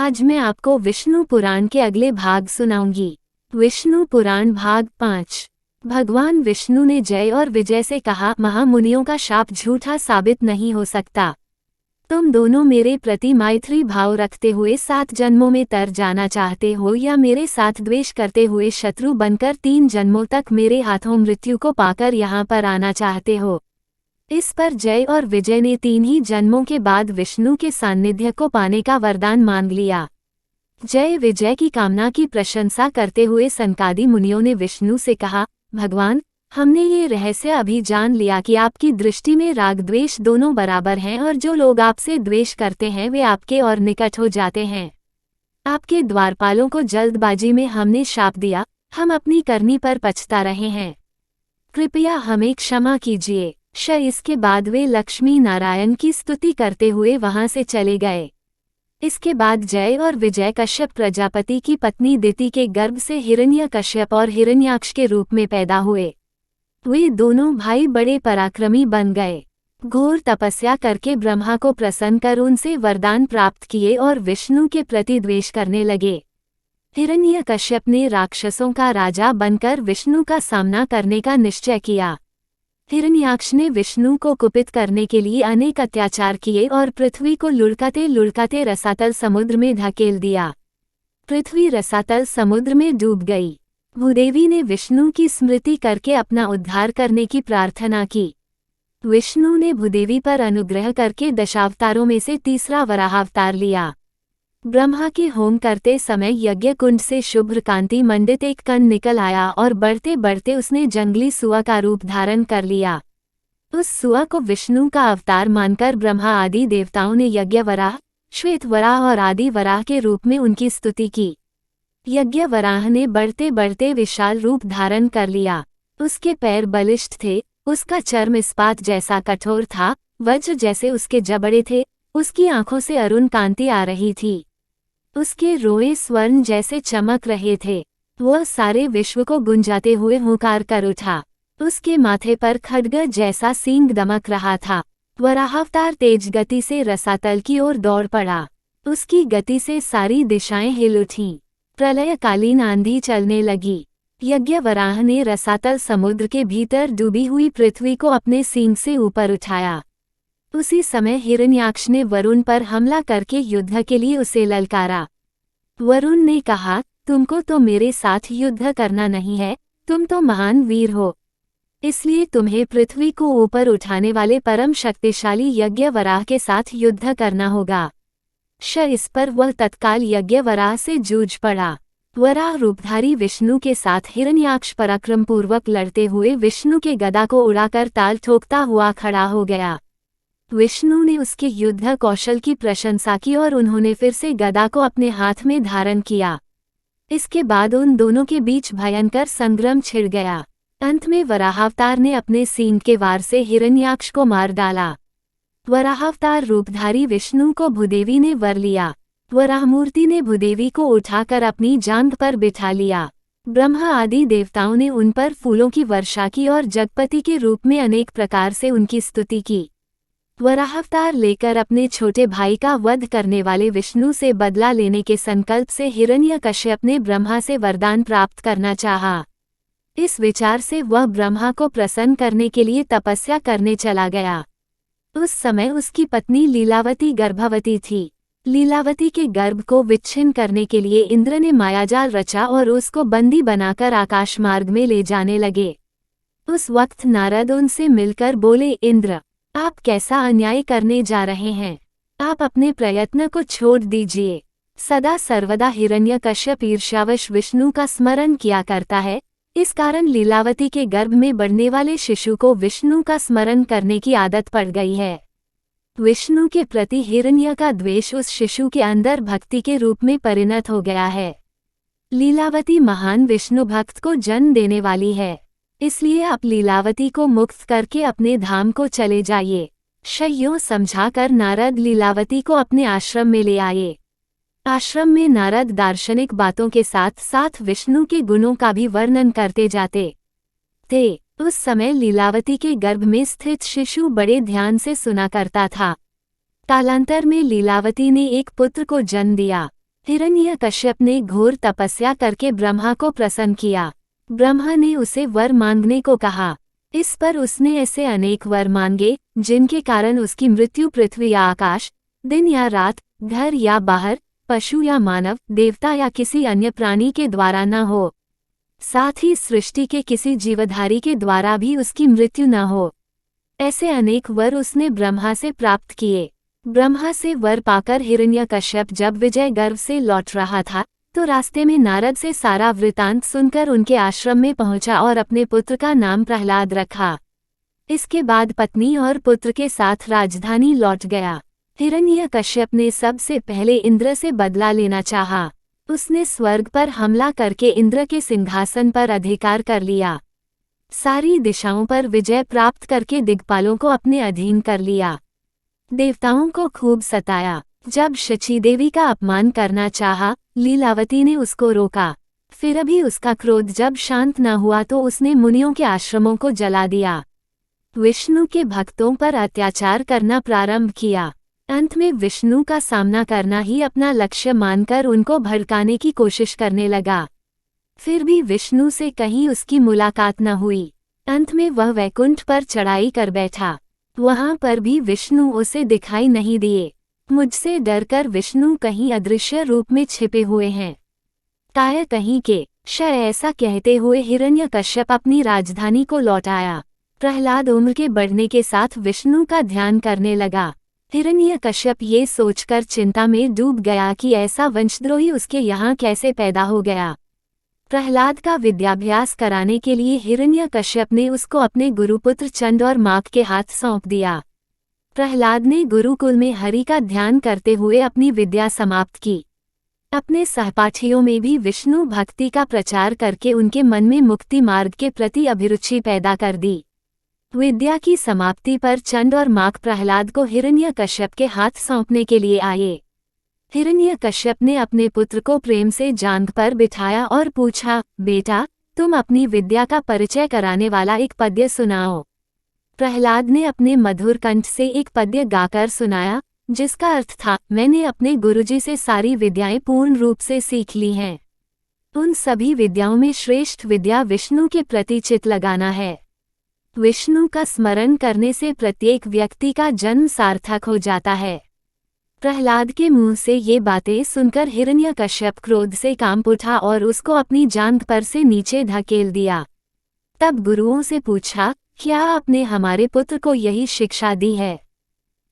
आज मैं आपको विष्णु पुराण के अगले भाग सुनाऊंगी। विष्णु पुराण भाग 5। भगवान विष्णु ने जय और विजय से कहा, महामुनियों का शाप झूठा साबित नहीं हो सकता। तुम दोनों मेरे प्रति मैत्री भाव रखते हुए 7 जन्मों में तर जाना चाहते हो या मेरे साथ द्वेष करते हुए शत्रु बनकर 3 जन्मों तक मेरे हाथों मृत्यु को पाकर यहाँ पर आना चाहते हो। इस पर जय और विजय ने 3 ही जन्मों के बाद विष्णु के सान्निध्य को पाने का वरदान मांग लिया। जय विजय की कामना की प्रशंसा करते हुए सनकादि मुनियों ने विष्णु से कहा, भगवान, हमने ये रहस्य अभी जान लिया कि आपकी दृष्टि में राग द्वेष दोनों बराबर हैं और जो लोग आपसे द्वेष करते हैं वे आपके और निकट हो जाते हैं। आपके द्वारपालों को जल्दबाजी में हमने शाप दिया, हम अपनी करनी पर पछता रहे हैं। कृपया हमें क्षमा कीजिए। इसके बाद वे लक्ष्मी नारायण की स्तुति करते हुए वहां से चले गए। इसके बाद जय और विजय कश्यप प्रजापति की पत्नी दिति के गर्भ से हिरण्यकश्यप और हिरण्याक्ष के रूप में पैदा हुए। वे दोनों भाई बड़े पराक्रमी बन गए। घोर तपस्या करके ब्रह्मा को प्रसन्न कर उनसे वरदान प्राप्त किए और विष्णु के प्रति द्वेष करने लगे। हिरण्यकश्यप ने राक्षसों का राजा बनकर विष्णु का सामना करने का निश्चय किया। हिरण्याक्ष ने विष्णु को कुपित करने के लिए अनेक अत्याचार किए और पृथ्वी को लुढ़काते लुढ़काते रसातल समुद्र में धकेल दिया। पृथ्वी रसातल समुद्र में डूब गई। भूदेवी ने विष्णु की स्मृति करके अपना उद्धार करने की प्रार्थना की। विष्णु ने भूदेवी पर अनुग्रह करके दशावतारों में से तीसरा वराहावतार लिया। ब्रह्मा के होम करते समय यज्ञ कुंड से शुभ्र कांति मंडित एक कण निकल आया और बढ़ते बढ़ते उसने जंगली सुआ का रूप धारण कर लिया। उस सुआ को विष्णु का अवतार मानकर ब्रह्मा आदि देवताओं ने यज्ञ वराह, श्वेत वराह और आदि वराह के रूप में उनकी स्तुति की। यज्ञ वराह ने बढ़ते बढ़ते विशाल रूप धारण कर लिया। उसके पैर बलिष्ठ थे, उसका चर्म इस्पात जैसा कठोर था, वज्र जैसे उसके जबड़े थे, उसकी आंखों से अरुण कांति आ रही थी, उसके रोए स्वर्ण जैसे चमक रहे थे। वह सारे विश्व को गुंजाते हुए हुंकार कर उठा। उसके माथे पर खड्ग जैसा सींग दमक रहा था। वराहावतार तेज गति से रसातल की ओर दौड़ पड़ा। उसकी गति से सारी दिशाएं हिल उठीं। प्रलयकालीन आंधी चलने लगी। यज्ञ वराह ने रसातल समुद्र के भीतर डूबी हुई पृथ्वी को अपने सींग से ऊपर उठाया। उसी समय हिरण्याक्ष ने वरुण पर हमला करके युद्ध के लिए उसे ललकारा। वरुण ने कहा, तुमको तो मेरे साथ युद्ध करना नहीं है, तुम तो महान वीर हो, इसलिए तुम्हें पृथ्वी को ऊपर उठाने वाले परम शक्तिशाली यज्ञ वराह के साथ युद्ध करना होगा। इस पर वह तत्काल यज्ञ वराह से जूझ पड़ा। वराह रूपधारी विष्णु के साथ हिरण्याक्ष पराक्रमपूर्वक लड़ते हुए विष्णु के गदा को उड़ाकर ताल ठोकता हुआ खड़ा हो गया। विष्णु ने उसके युद्ध कौशल की प्रशंसा की और उन्होंने फिर से गदा को अपने हाथ में धारण किया। इसके बाद उन दोनों के बीच भयंकर संग्राम छिड़ गया। अंत में वराहावतार ने अपने सींग के वार से हिरण्याक्ष को मार डाला। वराहावतार रूपधारी विष्णु को भूदेवी ने वर लिया। वराहमूर्ति ने भूदेवी को उठाकर अपनी जांघ पर बिठा लिया। ब्रह्मा आदि देवताओं ने उन पर फूलों की वर्षा की और जगपति के रूप में अनेक प्रकार से उनकी स्तुति की। वराहावतार लेकर अपने छोटे भाई का वध करने वाले विष्णु से बदला लेने के संकल्प से हिरण्यकश्यप ने ब्रह्मा से वरदान प्राप्त करना चाहा। इस विचार से वह ब्रह्मा को प्रसन्न करने के लिए तपस्या करने चला गया। उस समय उसकी पत्नी लीलावती गर्भवती थी। लीलावती के गर्भ को विच्छिन्न करने के लिए इंद्र ने मायाजाल रचा और उसको बंदी बनाकर आकाश मार्ग में ले जाने लगे। उस वक्त नारद उनसे मिलकर बोले, इंद्र, आप कैसा अन्याय करने जा रहे हैं? आप अपने प्रयत्न को छोड़ दीजिए। सदा सर्वदा हिरण्यकश्यप ईर्ष्यावश विष्णु का स्मरण किया करता है, इस कारण लीलावती के गर्भ में बढ़ने वाले शिशु को विष्णु का स्मरण करने की आदत पड़ गई है। विष्णु के प्रति हिरण्य का द्वेष उस शिशु के अंदर भक्ति के रूप में परिणत हो गया है। लीलावती महान विष्णु भक्त को जन्म देने वाली है, इसलिए आप लीलावती को मुक्त करके अपने धाम को चले जाइए। यूं समझाकर नारद लीलावती को अपने आश्रम में ले आए। आश्रम में नारद दार्शनिक बातों के साथ साथ विष्णु के गुणों का भी वर्णन करते जाते थे। उस समय लीलावती के गर्भ में स्थित शिशु बड़े ध्यान से सुना करता था। कालांतर में लीलावती ने एक पुत्र को जन्म दिया। हिरण्यकश्यप ने घोर तपस्या करके ब्रह्मा को प्रसन्न किया। ब्रह्मा ने उसे वर मांगने को कहा। इस पर उसने ऐसे अनेक वर मांगे जिनके कारण उसकी मृत्यु पृथ्वी या आकाश, दिन या रात, घर या बाहर, पशु या मानव, देवता या किसी अन्य प्राणी के द्वारा न हो। साथ ही सृष्टि के किसी जीवधारी के द्वारा भी उसकी मृत्यु न हो। ऐसे अनेक वर उसने ब्रह्मा से प्राप्त किए। ब्रह्मा से वर पाकर हिरण्यकश्यप जब विजय गर्व से लौट रहा था तो रास्ते में नारद से सारा वृतांत सुनकर उनके आश्रम में पहुंचा और अपने पुत्र का नाम प्रहलाद रखा। इसके बाद पत्नी और पुत्र के साथ राजधानी लौट गया। हिरण्यकश्यप ने सबसे पहले इंद्र से बदला लेना चाहा। उसने स्वर्ग पर हमला करके इंद्र के सिंहासन पर अधिकार कर लिया। सारी दिशाओं पर विजय प्राप्त करके दिग्पालों को अपने अधीन कर लिया। देवताओं को खूब सताया। जब शची देवी का अपमान करना चाहा, लीलावती ने उसको रोका। फिर भी उसका क्रोध जब शांत न हुआ तो उसने मुनियों के आश्रमों को जला दिया। विष्णु के भक्तों पर अत्याचार करना प्रारंभ किया। अंत में विष्णु का सामना करना ही अपना लक्ष्य मानकर उनको भड़काने की कोशिश करने लगा। फिर भी विष्णु से कहीं उसकी मुलाकात न हुई। अंत में वह वैकुंठ पर चढ़ाई कर बैठा। वहां पर भी विष्णु उसे दिखाई नहीं दिए। मुझसे डरकर विष्णु कहीं अदृश्य रूप में छिपे हुए हैं। काय कहीं के शय, ऐसा कहते हुए हिरण्यकश्यप अपनी राजधानी को लौट आया। प्रहलाद उम्र के बढ़ने के साथ विष्णु का ध्यान करने लगा। हिरण्यकश्यप ये सोचकर चिंता में डूब गया कि ऐसा वंशद्रोही उसके यहाँ कैसे पैदा हो गया। प्रहलाद का विद्याभ्यास कराने के लिए हिरण्यकश्यप ने उसको अपने गुरुपुत्र चंड और माक के हाथ सौंप दिया। प्रहलाद ने गुरुकुल में हरि का ध्यान करते हुए अपनी विद्या समाप्त की। अपने सहपाठियों में भी विष्णु भक्ति का प्रचार करके उनके मन में मुक्ति मार्ग के प्रति अभिरुचि पैदा कर दी। विद्या की समाप्ति पर चंड और माक प्रहलाद को हिरण्यकश्यप के हाथ सौंपने के लिए आए। हिरण्यकश्यप ने अपने पुत्र को प्रेम से जांघ पर बिठाया और पूछा, बेटा, तुम अपनी विद्या का परिचय कराने वाला एक पद्य सुनाओ। प्रहलाद ने अपने मधुर कंठ से एक पद्य गाकर सुनाया, जिसका अर्थ था, मैंने अपने गुरुजी से सारी विद्याएं पूर्ण रूप से सीख ली हैं। उन सभी विद्याओं में श्रेष्ठ विद्या विष्णु के प्रति चित लगाना है। विष्णु का स्मरण करने से प्रत्येक व्यक्ति का जन्म सार्थक हो जाता है। प्रहलाद के मुंह से ये बातें सुनकर हिरण्यकश्यप क्रोध से कांप उठा और उसको अपनी जांघ पर से नीचे धकेल दिया। तब गुरुओं से पूछा, क्या आपने हमारे पुत्र को यही शिक्षा दी है?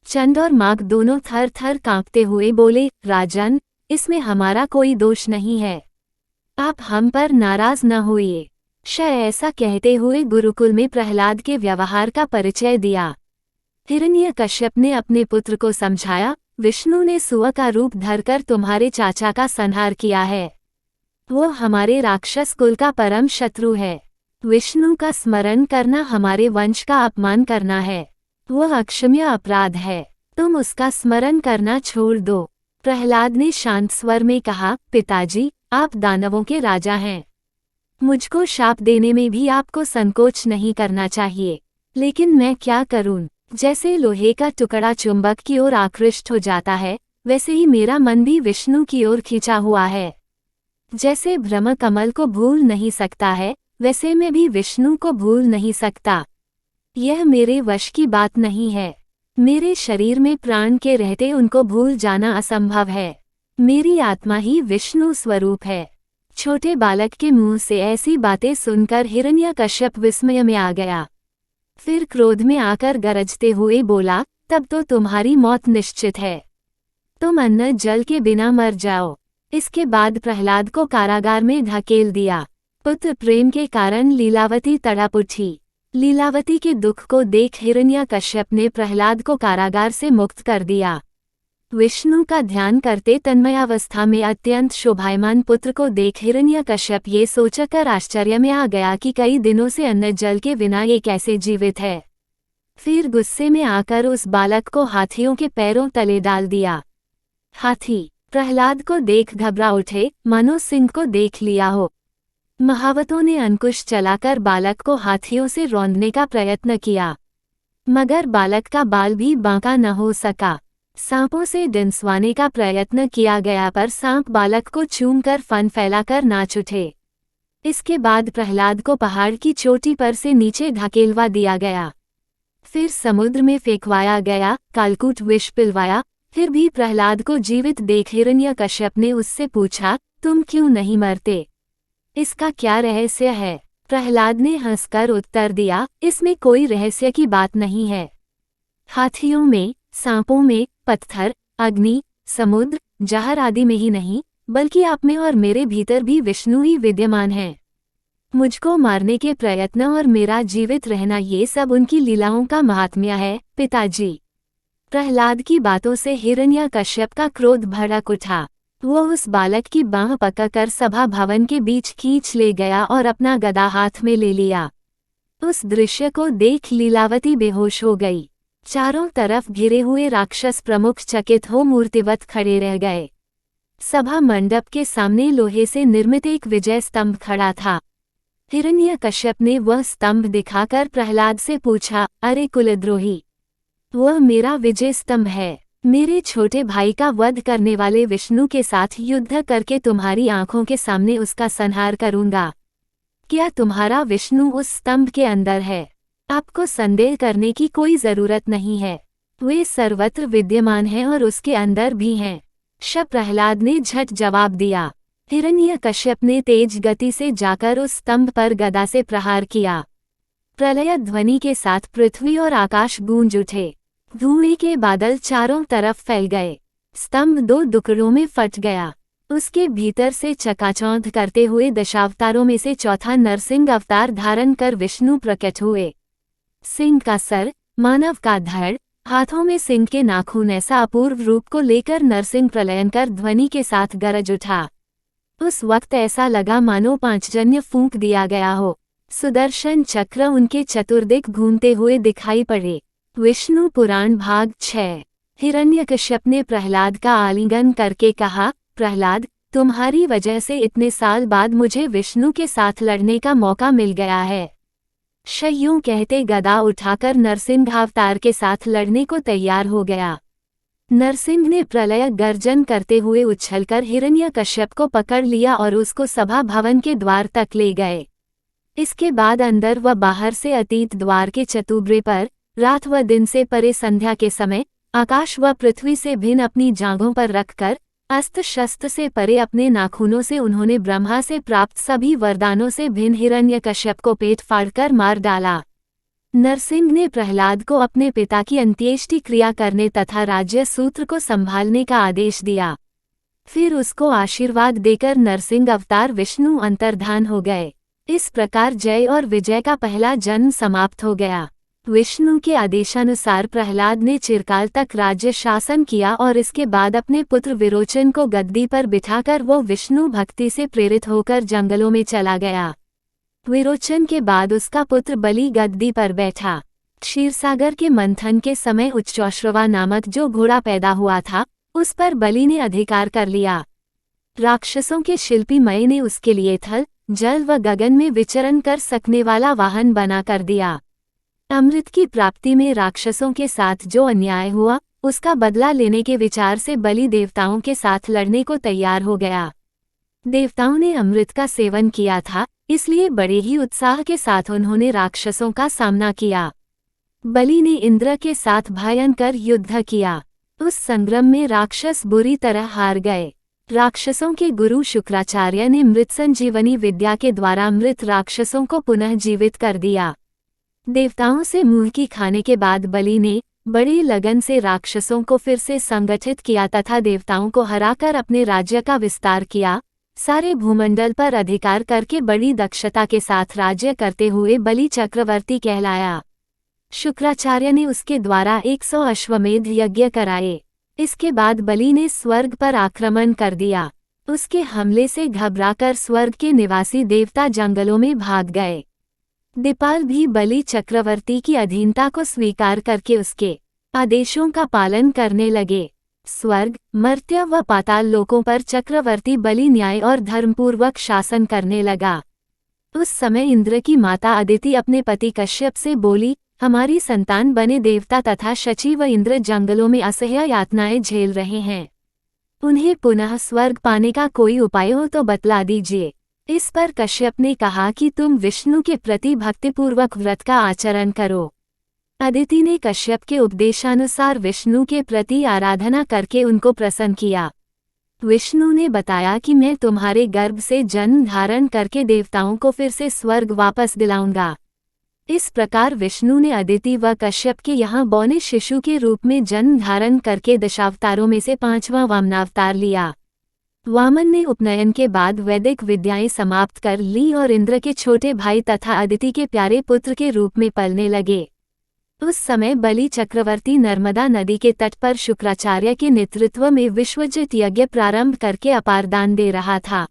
चंड और माक दोनों थर थर कांपते हुए बोले, राजन, इसमें हमारा कोई दोष नहीं है। आप हम पर नाराज न होइए। ऐसा कहते हुए गुरुकुल में प्रहलाद के व्यवहार का परिचय दिया। हिरण्यकश्यप ने अपने पुत्र को समझाया, विष्णु ने सुअ का रूप धरकर तुम्हारे चाचा का संहार किया है। वो हमारे राक्षस कुल का परम शत्रु है। विष्णु का स्मरण करना हमारे वंश का अपमान करना है। वह अक्षम्य अपराध है। तुम उसका स्मरण करना छोड़ दो। प्रहलाद ने शांत स्वर में कहा, पिताजी, आप दानवों के राजा हैं। मुझको शाप देने में भी आपको संकोच नहीं करना चाहिए। लेकिन मैं क्या करूं? जैसे लोहे का टुकड़ा चुंबक की ओर आकृष्ट हो जाता है, वैसे ही मेरा मन भी विष्णु की ओर खिंचा हुआ है। जैसे ब्रह्म कमल को भूल नहीं सकता है, वैसे मैं भी विष्णु को भूल नहीं सकता। यह मेरे वश की बात नहीं है। मेरे शरीर में प्राण के रहते उनको भूल जाना असंभव है। मेरी आत्मा ही विष्णु स्वरूप है। छोटे बालक के मुंह से ऐसी बातें सुनकर हिरण्यकश्यप विस्मय में आ गया। फिर क्रोध में आकर गरजते हुए बोला, तब तो तुम्हारी मौत निश्चित है। तुम अन्न जल के बिना मर जाओ। इसके बाद प्रहलाद को कारागार में धकेल दिया। पुत्र प्रेम के कारण लीलावती तड़प उठी। लीलावती के दुख को देख हिरण्यकश्यप ने प्रहलाद को कारागार से मुक्त कर दिया। विष्णु का ध्यान करते तन्मयावस्था में अत्यंत शोभायमान पुत्र को देख हिरण्यकश्यप ये सोचकर आश्चर्य में आ गया कि कई दिनों से अन्न जल के बिना ये कैसे जीवित है। फिर गुस्से में आकर उस बालक को हाथियों के पैरों तले डाल दिया। हाथी प्रहलाद को देख घबरा उठे, मानो सिंह को देख लिया हो। महावतों ने अंकुश चलाकर बालक को हाथियों से रौंदने का प्रयत्न किया, मगर बालक का बाल भी बांका न हो सका। सांपों से डिंसवाने का प्रयत्न किया गया पर सांप बालक को चूमकर फन फैलाकर नाच उठे। इसके बाद प्रहलाद को पहाड़ की चोटी पर से नीचे धकेलवा दिया गया। फिर समुद्र में फेंकवाया गया, कालकूट विष पिलवाया। फिर भी प्रहलाद को जीवित देख हिरण्यकश्यप ने उससे पूछा, तुम क्यों नहीं मरते? इसका क्या रहस्य है? प्रहलाद ने हंसकर उत्तर दिया, इसमें कोई रहस्य की बात नहीं है। हाथियों में, सांपों में, पत्थर, अग्नि, समुद्र, जहर आदि में ही नहीं, बल्कि आप में और मेरे भीतर भी विष्णु ही विद्यमान है। मुझको मारने के प्रयत्न और मेरा जीवित रहना, ये सब उनकी लीलाओं का महात्म्य है, पिताजी। प्रहलाद की बातों से हिरण्यकश्यप का क्रोध भड़क उठा। वो उस बालक की बाँह पकड़कर सभा भवन के बीच खींच ले गया और अपना गदा हाथ में ले लिया। उस दृश्य को देख लीलावती बेहोश हो गई। चारों तरफ घिरे हुए राक्षस प्रमुख चकित हो मूर्तिवत खड़े रह गए। सभा मंडप के सामने लोहे से निर्मित एक विजय स्तंभ खड़ा था। हिरण्यकश्यप ने वह स्तंभ दिखाकर प्रहलाद से पूछा, अरे कुलद्रोही, वह मेरा विजय स्तंभ है। मेरे छोटे भाई का वध करने वाले विष्णु के साथ युद्ध करके तुम्हारी आंखों के सामने उसका संहार करूंगा। क्या तुम्हारा विष्णु उस स्तंभ के अंदर है? आपको संदेह करने की कोई जरूरत नहीं है, वे सर्वत्र विद्यमान हैं और उसके अंदर भी हैं। प्रहलाद ने झट जवाब दिया। हिरण्यकश्यप ने तेज गति से जाकर उस स्तंभ पर गदा से प्रहार किया। प्रलय ध्वनि के साथ पृथ्वी और आकाश गूंज उठे। धुएं के बादल चारों तरफ फैल गए। स्तंभ दो टुकड़ों में फट गया। उसके भीतर से चकाचौंध करते हुए दशावतारों में से चौथा नरसिंह अवतार धारण कर विष्णु प्रकट हुए। सिंह का सर, मानव का धड़, हाथों में सिंह के नाखून, ऐसा अपूर्व रूप को लेकर नरसिंह प्रलयंकर ध्वनि के साथ गरज उठा। उस वक्त ऐसा लगा मानो पांचजन्य फूंक दिया गया हो। सुदर्शन चक्र उनके चतुर्दिक घूमते हुए दिखाई पड़े। विष्णु पुराण भाग 6। हिरण्यकश्यप ने प्रहलाद का आलिंगन करके कहा, प्रहलाद, तुम्हारी वजह से इतने साल बाद मुझे विष्णु के साथ लड़ने का मौका मिल गया है। यूं कहते गदा उठाकर नरसिंहावतार के साथ लड़ने को तैयार हो गया। नरसिंह ने प्रलय गर्जन करते हुए उछलकर हिरण्यकश्यप को पकड़ लिया और उसको सभा भवन के द्वार तक ले गए। इसके बाद अंदर व बाहर से अतीत द्वार के चतुर्भुज पर, रात व दिन से परे संध्या के समय, आकाश व पृथ्वी से भिन्न अपनी जांघों पर रखकर, अस्त्र शस्त्र से परे अपने नाखूनों से उन्होंने ब्रह्मा से प्राप्त सभी वरदानों से भिन्न हिरण्यकश्यप को पेट फाड़कर मार डाला। नरसिंह ने प्रहलाद को अपने पिता की अंत्येष्टि क्रिया करने तथा राज्य सूत्र को संभालने का आदेश दिया। फिर उसको आशीर्वाद देकर नरसिंह अवतार विष्णु अंतर्धान हो गए। इस प्रकार जय और विजय का पहला जन्म समाप्त हो गया। विष्णु के आदेशानुसार प्रहलाद ने चिरकाल तक राज्य शासन किया और इसके बाद अपने पुत्र विरोचन को गद्दी पर बिठाकर वो विष्णु भक्ति से प्रेरित होकर जंगलों में चला गया। विरोचन के बाद उसका पुत्र बलि गद्दी पर बैठा। क्षीरसागर के मंथन के समय उच्चौश्रवा नामक जो घोड़ा पैदा हुआ था, उस पर बलि ने अधिकार कर लिया। राक्षसों के शिल्पी मय ने उसके लिए थल, जल व गगन में विचरण कर सकने वाला वाहन बना कर दिया। अमृत की प्राप्ति में राक्षसों के साथ जो अन्याय हुआ, उसका बदला लेने के विचार से बलि देवताओं के साथ लड़ने को तैयार हो गया। देवताओं ने अमृत का सेवन किया था, इसलिए बड़े ही उत्साह के साथ उन्होंने राक्षसों का सामना किया। बलि ने इंद्र के साथ भयंकर युद्ध किया। उस संग्राम में राक्षस बुरी तरह हार गए। राक्षसों के गुरु शुक्राचार्य ने मृत संजीवनी विद्या के द्वारा मृत राक्षसों को पुनः जीवित कर दिया। देवताओं से मुंह की खाने के बाद बलि ने बड़ी लगन से राक्षसों को फिर से संगठित किया तथा देवताओं को हराकर अपने राज्य का विस्तार किया। सारे भूमंडल पर अधिकार करके बड़ी दक्षता के साथ राज्य करते हुए बलि चक्रवर्ती कहलाया। शुक्राचार्य ने उसके द्वारा 100 अश्वमेध यज्ञ कराए। इसके बाद बलि ने स्वर्ग पर आक्रमण कर दिया। उसके हमले से घबराकर स्वर्ग के निवासी देवता जंगलों में भाग गए। दिपाल भी बलि चक्रवर्ती की अधीनता को स्वीकार करके उसके आदेशों का पालन करने लगे। स्वर्ग, मर्त्य व पाताल लोकों पर चक्रवर्ती बलि न्याय और धर्मपूर्वक शासन करने लगा। उस समय इंद्र की माता अदिति अपने पति कश्यप से बोली, हमारी संतान बने देवता तथा शची व इंद्र जंगलों में असह्य यातनाएं झेल रहे हैं। उन्हें पुनः स्वर्ग पाने का कोई उपाय हो तो बतला दीजिए। इस पर कश्यप ने कहा कि तुम विष्णु के प्रति भक्तिपूर्वक व्रत का आचरण करो। अदिति ने कश्यप के उपदेशानुसार विष्णु के प्रति आराधना करके उनको प्रसन्न किया। विष्णु ने बताया कि मैं तुम्हारे गर्भ से जन्म धारण करके देवताओं को फिर से स्वर्ग वापस दिलाऊंगा। इस प्रकार विष्णु ने अदिति व कश्यप के यहाँ बौने शिशु के रूप में जन्म धारण करके दशावतारों में से 5वां वामनावतार लिया। वामन ने उपनयन के बाद वैदिक विद्याएं समाप्त कर ली और इंद्र के छोटे भाई तथा अदिति के प्यारे पुत्र के रूप में पलने लगे। उस समय बलि चक्रवर्ती नर्मदा नदी के तट पर शुक्राचार्य के नेतृत्व में विश्वजित यज्ञ प्रारंभ करके अपार दान दे रहा था।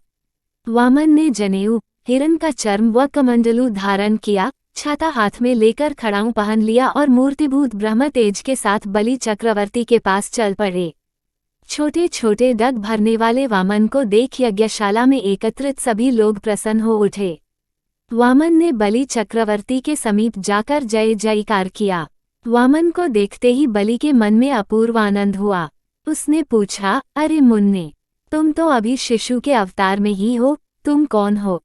वामन ने जनेऊ, हिरण का चर्म व कमंडलू धारण किया, छाता हाथ में लेकर खड़ाऊ पहन लिया और मूर्तिभूत ब्रह्म तेज के साथ बलि चक्रवर्ती के पास चल पड़े। छोटे छोटे डग भरने वाले वामन को देख यज्ञशाला में एकत्रित सभी लोग प्रसन्न हो उठे। वामन ने बलि चक्रवर्ती के समीप जाकर जय जयकार किया। वामन को देखते ही बलि के मन में अपूर्व आनंद हुआ। उसने पूछा, अरे मुन्ने, तुम तो अभी शिशु के अवतार में ही हो, तुम कौन हो?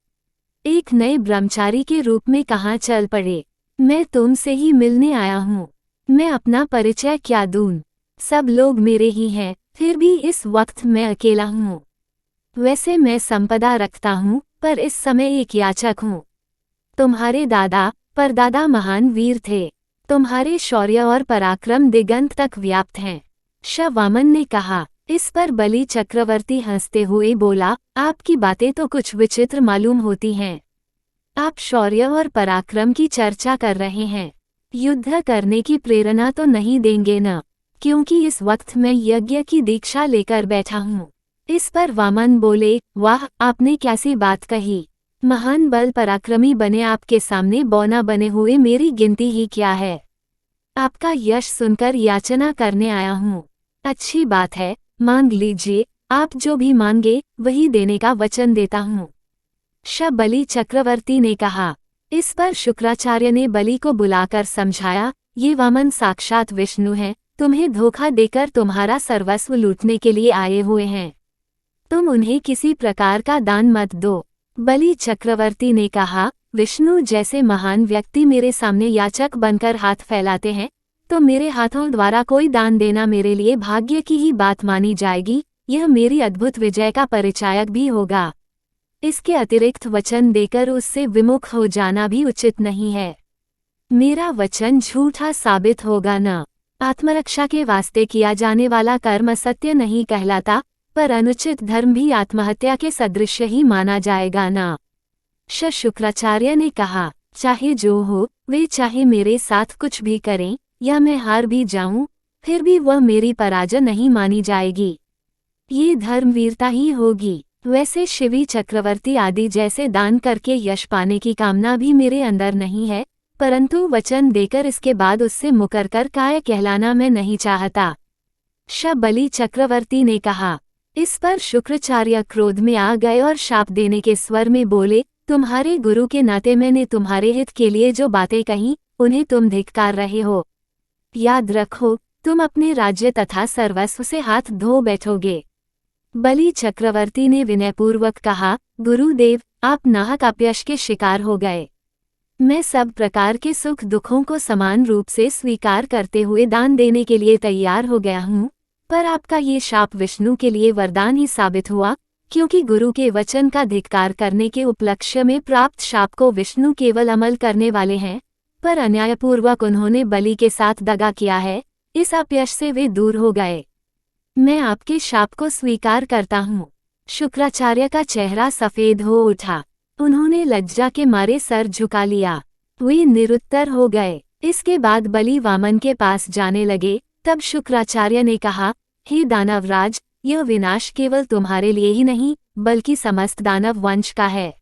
एक नए ब्रह्मचारी के रूप में कहाँ चल पड़े? मैं तुमसे ही मिलने आया हूँ। मैं अपना परिचय क्या दूँ? सब लोग मेरे ही हैं, फिर भी इस वक्त मैं अकेला हूँ। वैसे मैं संपदा रखता हूँ, पर इस समय एक याचक हूँ। तुम्हारे दादा परदादा महान वीर थे। तुम्हारे शौर्य और पराक्रम दिगंत तक व्याप्त हैं। वामन ने कहा। इस पर बलि चक्रवर्ती हंसते हुए बोला, आपकी बातें तो कुछ विचित्र मालूम होती हैं। आप शौर्य और पराक्रम की चर्चा कर रहे हैं, युद्ध करने की प्रेरणा तो नहीं देंगे न? क्योंकि इस वक्त मैं यज्ञ की दीक्षा लेकर बैठा हूँ। इस पर वामन बोले, वाह, आपने कैसी बात कही। महान बल पराक्रमी बने आपके सामने बौना बने हुए मेरी गिनती ही क्या है। आपका यश सुनकर याचना करने आया हूँ। अच्छी बात है, मांग लीजिए, आप जो भी मांगे वही देने का वचन देता हूँ। बलि चक्रवर्ती ने कहा। इस पर शुक्राचार्य ने बलि को बुलाकर समझाया, ये वामन साक्षात विष्णु हैं, तुम्हें धोखा देकर तुम्हारा सर्वस्व लूटने के लिए आए हुए हैं। तुम उन्हें किसी प्रकार का दान मत दो। बलि चक्रवर्ती ने कहा, विष्णु जैसे महान व्यक्ति मेरे सामने याचक बनकर हाथ फैलाते हैं, तो मेरे हाथों द्वारा कोई दान देना मेरे लिए भाग्य की ही बात मानी जाएगी। यह मेरी अद्भुत विजय का परिचायक भी होगा। इसके अतिरिक्त वचन देकर उससे विमुख हो जाना भी उचित नहीं है। मेरा वचन झूठा साबित होगा न। आत्मरक्षा के वास्ते किया जाने वाला कर्म सत्य नहीं कहलाता, पर अनुचित धर्म भी आत्महत्या के सदृश ही माना जाएगा ना। शुक्राचार्य ने कहा, चाहे जो हो, वे चाहे मेरे साथ कुछ भी करें या मैं हार भी जाऊं, फिर भी वह मेरी पराजय नहीं मानी जाएगी। ये धर्मवीरता ही होगी। वैसे शिवी चक्रवर्ती आदि जैसे दान करके यश पाने की कामना भी मेरे अंदर नहीं है, परंतु वचन देकर इसके बाद उससे मुकर कर काय कहलाना मैं नहीं चाहता। बलि चक्रवर्ती ने कहा। इस पर शुक्राचार्य क्रोध में आ गए और शाप देने के स्वर में बोले, तुम्हारे गुरु के नाते मैंने तुम्हारे हित के लिए जो बातें कहीं, उन्हें तुम धिक्कार रहे हो। याद रखो, तुम अपने राज्य तथा सर्वस्व से हाथ धो बैठोगे। बलि चक्रवर्ती ने विनयपूर्वक कहा, गुरुदेव, आप नाहक अपयश के शिकार हो गए। मैं सब प्रकार के सुख दुखों को समान रूप से स्वीकार करते हुए दान देने के लिए तैयार हो गया हूँ, पर आपका ये शाप विष्णु के लिए वरदान ही साबित हुआ, क्योंकि गुरु के वचन का धिक्कार करने के उपलक्ष्य में प्राप्त शाप को विष्णु केवल अमल करने वाले हैं, पर अन्यायपूर्वक उन्होंने बलि के साथ दगा किया है। इस अपयश से वे दूर हो गए। मैं आपके शाप को स्वीकार करता हूँ। शुक्राचार्य का चेहरा सफेद हो उठा। उन्होंने लज्जा के मारे सर झुका लिया। वे निरुत्तर हो गए। इसके बाद बलि वामन के पास जाने लगे। तब शुक्राचार्य ने कहा, हे दानवराज, यह विनाश केवल तुम्हारे लिए ही नहीं, बल्कि समस्त दानव वंश का है,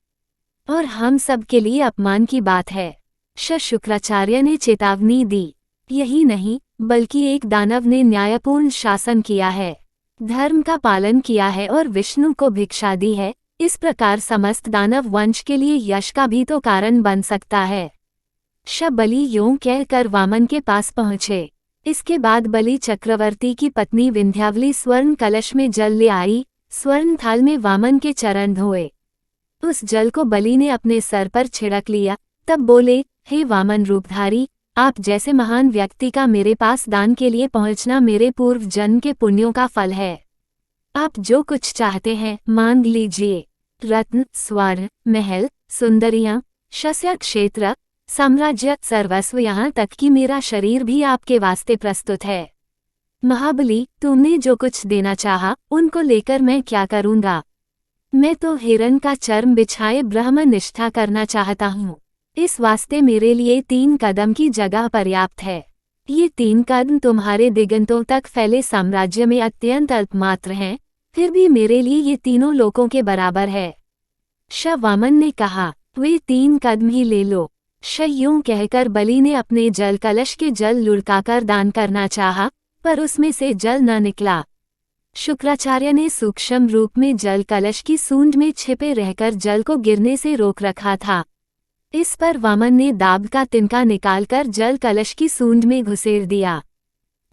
और हम सब के लिए अपमान की बात है। शुक्राचार्य ने चेतावनी दी। यही नहीं, बल्कि एक दानव ने न्यायपूर्ण शासन किया है, धर्म का पालन किया है और विष्णु को भिक्षा दी है। इस प्रकार समस्त दानव वंश के लिए यश का भी तो कारण बन सकता है। बलि यूं कहकर वामन के पास पहुँचे। इसके बाद बलि चक्रवर्ती की पत्नी विंध्यावली स्वर्ण कलश में जल ले आई। स्वर्ण थाल में वामन के चरण धोए। उस जल को बलि ने अपने सर पर छिड़क लिया। तब बोले, हे वामन रूपधारी, आप जैसे महान व्यक्ति का मेरे पास दान के लिए पहुंचना मेरे पूर्व जन्म के पुण्यों का फल है। आप जो कुछ चाहते हैं मांग लीजिए। रत्न, स्वर्ण, महल, सुंदरियां, शस्य क्षेत्र, साम्राज्य, सर्वस्व, यहाँ तक कि मेरा शरीर भी आपके वास्ते प्रस्तुत है। महाबली, तुमने जो कुछ देना चाहा उनको लेकर मैं क्या करूंगा। मैं तो हिरण का चर्म बिछाए ब्रह्म निष्ठा करना चाहता हूँ। इस वास्ते मेरे लिए 3 कदम की जगह पर्याप्त है। ये 3 कदम तुम्हारे दिगंतों तक फैले साम्राज्य में अत्यंत अल्पमात्र हैं, फिर भी मेरे लिए ये तीनों लोकों के बराबर है। वामन ने कहा, वे 3 कदम ही ले लो। यूं कहकर बलि ने अपने जल कलश के जल लुढ़काकर दान करना चाहा, पर उसमें से जल न निकला। शुक्राचार्य ने सूक्ष्म रूप में जल कलश की सूंड में छिपे रहकर जल को गिरने से रोक रखा था। इस पर वामन ने दाब का तिनका निकालकर जल कलश की सूंड में घुसेड़ दिया।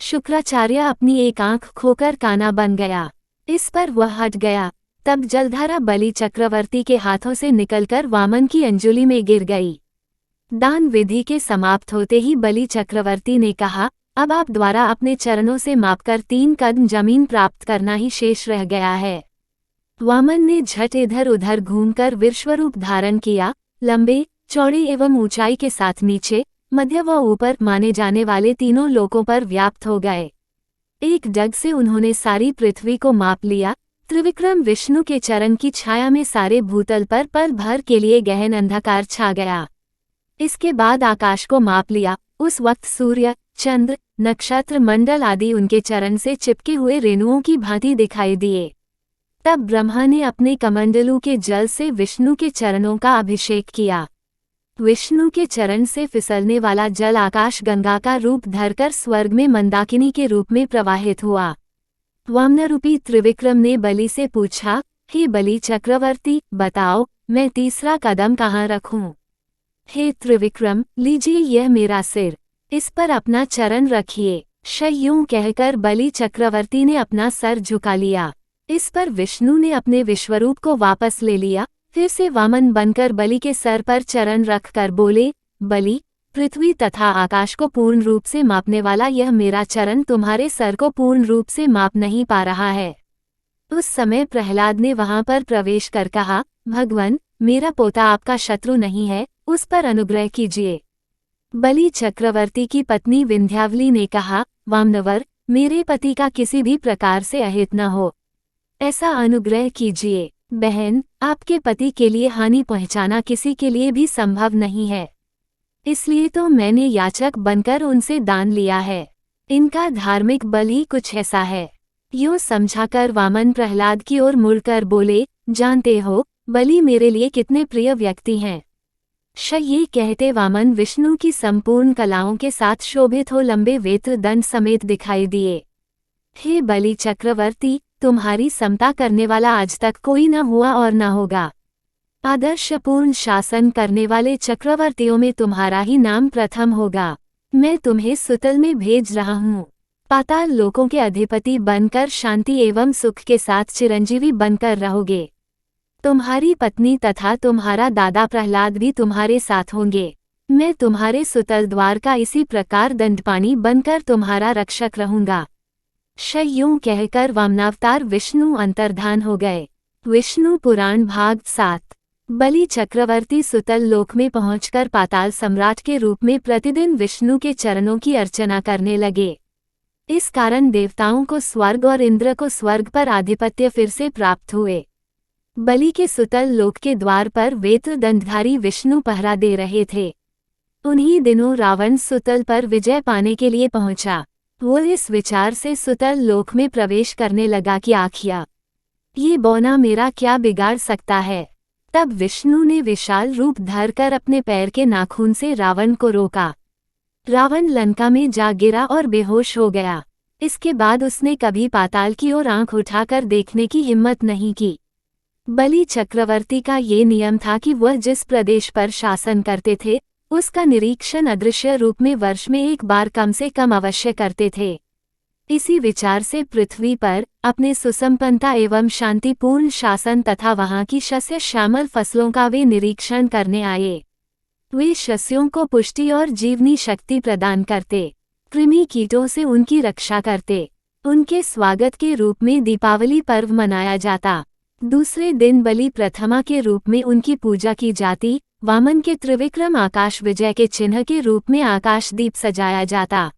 शुक्राचार्य अपनी एक आंख खोकर काना बन गया। इस पर वह हट गया। तब जलधारा बलि चक्रवर्ती के हाथों से निकलकर वामन की अंजुलि में गिर गई। दान विधि के समाप्त होते ही बलि चक्रवर्ती ने कहा, अब आप द्वारा अपने चरणों से मापकर 3 कदम जमीन प्राप्त करना ही शेष रह गया है। वामन ने झट इधर उधर घूमकर विश्वरूप धारण किया। लंबे, चौड़े एवं ऊंचाई के साथ नीचे, मध्य व ऊपर माने जाने वाले तीनों लोकों पर व्याप्त हो गए। एक डग से उन्होंने सारी पृथ्वी को माप लिया। त्रिविक्रम विष्णु के चरण की छाया में सारे भूतल पर पल भर के लिए गहन अंधकार छा गया। इसके बाद आकाश को माप लिया। उस वक्त सूर्य, चंद्र, नक्षत्र मंडल आदि उनके चरण से चिपके हुए रेणुओं की भांति दिखाई दिए। तब ब्रह्मा ने अपने कमंडलू के जल से विष्णु के चरणों का अभिषेक किया। विष्णु के चरण से फिसलने वाला जल आकाश गंगा का रूप धरकर स्वर्ग में मंदाकिनी के रूप में प्रवाहित हुआ। वामनरूपी त्रिविक्रम ने बलि से पूछा, हे बलि चक्रवर्ती, बताओ मैं तीसरा कदम कहाँ रखूं। हे त्रिविक्रम, लीजिए यह मेरा सिर, इस पर अपना चरण रखिए। यूं कहकर बलि चक्रवर्ती ने अपना सर झुका लिया। इस पर विष्णु ने अपने विश्वरूप को वापस ले लिया। फिर से वामन बनकर बलि के सर पर चरण रखकर बोले, बलि, पृथ्वी तथा आकाश को पूर्ण रूप से मापने वाला यह मेरा चरण तुम्हारे सर को पूर्ण रूप से माप नहीं पा रहा है। उस समय प्रहलाद ने वहां पर प्रवेश कर कहा, भगवान, मेरा पोता आपका शत्रु नहीं है, उस पर अनुग्रह कीजिए। बलि चक्रवर्ती की पत्नी विंध्यावली ने कहा, वामनवर, मेरे पति का किसी भी प्रकार से अहित न हो, ऐसा अनुग्रह कीजिए। बहन, आपके पति के लिए हानि पहुंचाना किसी के लिए भी संभव नहीं है, इसलिए तो मैंने याचक बनकर उनसे दान लिया है। इनका धार्मिक बल ही कुछ ऐसा है। यूं समझाकर वामन प्रहलाद की ओर मुड़कर बोले, जानते हो बलि मेरे लिए कितने प्रिय व्यक्ति हैं। ये कहते वामन विष्णु की संपूर्ण कलाओं के साथ शोभित हो लंबे वेत्र दंड समेत दिखाई दिए। हे बलि चक्रवर्ती, तुम्हारी समता करने वाला आज तक कोई न हुआ और न होगा। आदर्शपूर्ण शासन करने वाले चक्रवर्तियों में तुम्हारा ही नाम प्रथम होगा। मैं तुम्हें सुतल में भेज रहा हूँ। पाताल लोकों के अधिपति बनकर शांति एवं सुख के साथ चिरंजीवी बनकर रहोगे। तुम्हारी पत्नी तथा तुम्हारा दादा प्रहलाद भी तुम्हारे साथ होंगे। मैं तुम्हारे सुतल द्वार का इसी प्रकार दंडपानी बनकर तुम्हारा रक्षक रहूंगा। यूं कहकर वामनावतार विष्णु अंतर्धान हो गए। विष्णु पुराण भाग 7। बलि चक्रवर्ती सुतल लोक में पहुंचकर पाताल सम्राट के रूप में प्रतिदिन विष्णु के चरणों की अर्चना करने लगे। इस कारण देवताओं को स्वर्ग और इंद्र को स्वर्ग पर आधिपत्य फिर से प्राप्त हुए। बलि के सुतल लोक के द्वार पर वेत्र दंडधारी विष्णु पहरा दे रहे थे। उन्हीं दिनों रावण सुतल पर विजय पाने के लिए पहुंचा। वो इस विचार से सुतल लोक में प्रवेश करने लगा कि आखिया ये बौना मेरा क्या बिगाड़ सकता है। तब विष्णु ने विशाल रूप धरकर अपने पैर के नाखून से रावण को रोका। रावण लंका में जा गिरा और बेहोश हो गया। इसके बाद उसने कभी पाताल की ओर आंख उठाकर देखने की हिम्मत नहीं की। बलि चक्रवर्ती का ये नियम था कि वह जिस प्रदेश पर शासन करते थे उसका निरीक्षण अदृश्य रूप में वर्ष में एक बार कम से कम अवश्य करते थे। इसी विचार से पृथ्वी पर अपने सुसंपन्नता एवं शांतिपूर्ण शासन तथा वहां की शस्य श्यामल फसलों का वे निरीक्षण करने आए। वे शस्यों को पुष्टि और जीवनी शक्ति प्रदान करते, कृमि कीटों से उनकी रक्षा करते। उनके स्वागत के रूप में दीपावली पर्व मनाया जाता। दूसरे दिन बलि प्रथमा के रूप में उनकी पूजा की जाती। वामन के त्रिविक्रम आकाश विजय के चिन्ह के रूप में आकाशदीप सजाया जाता।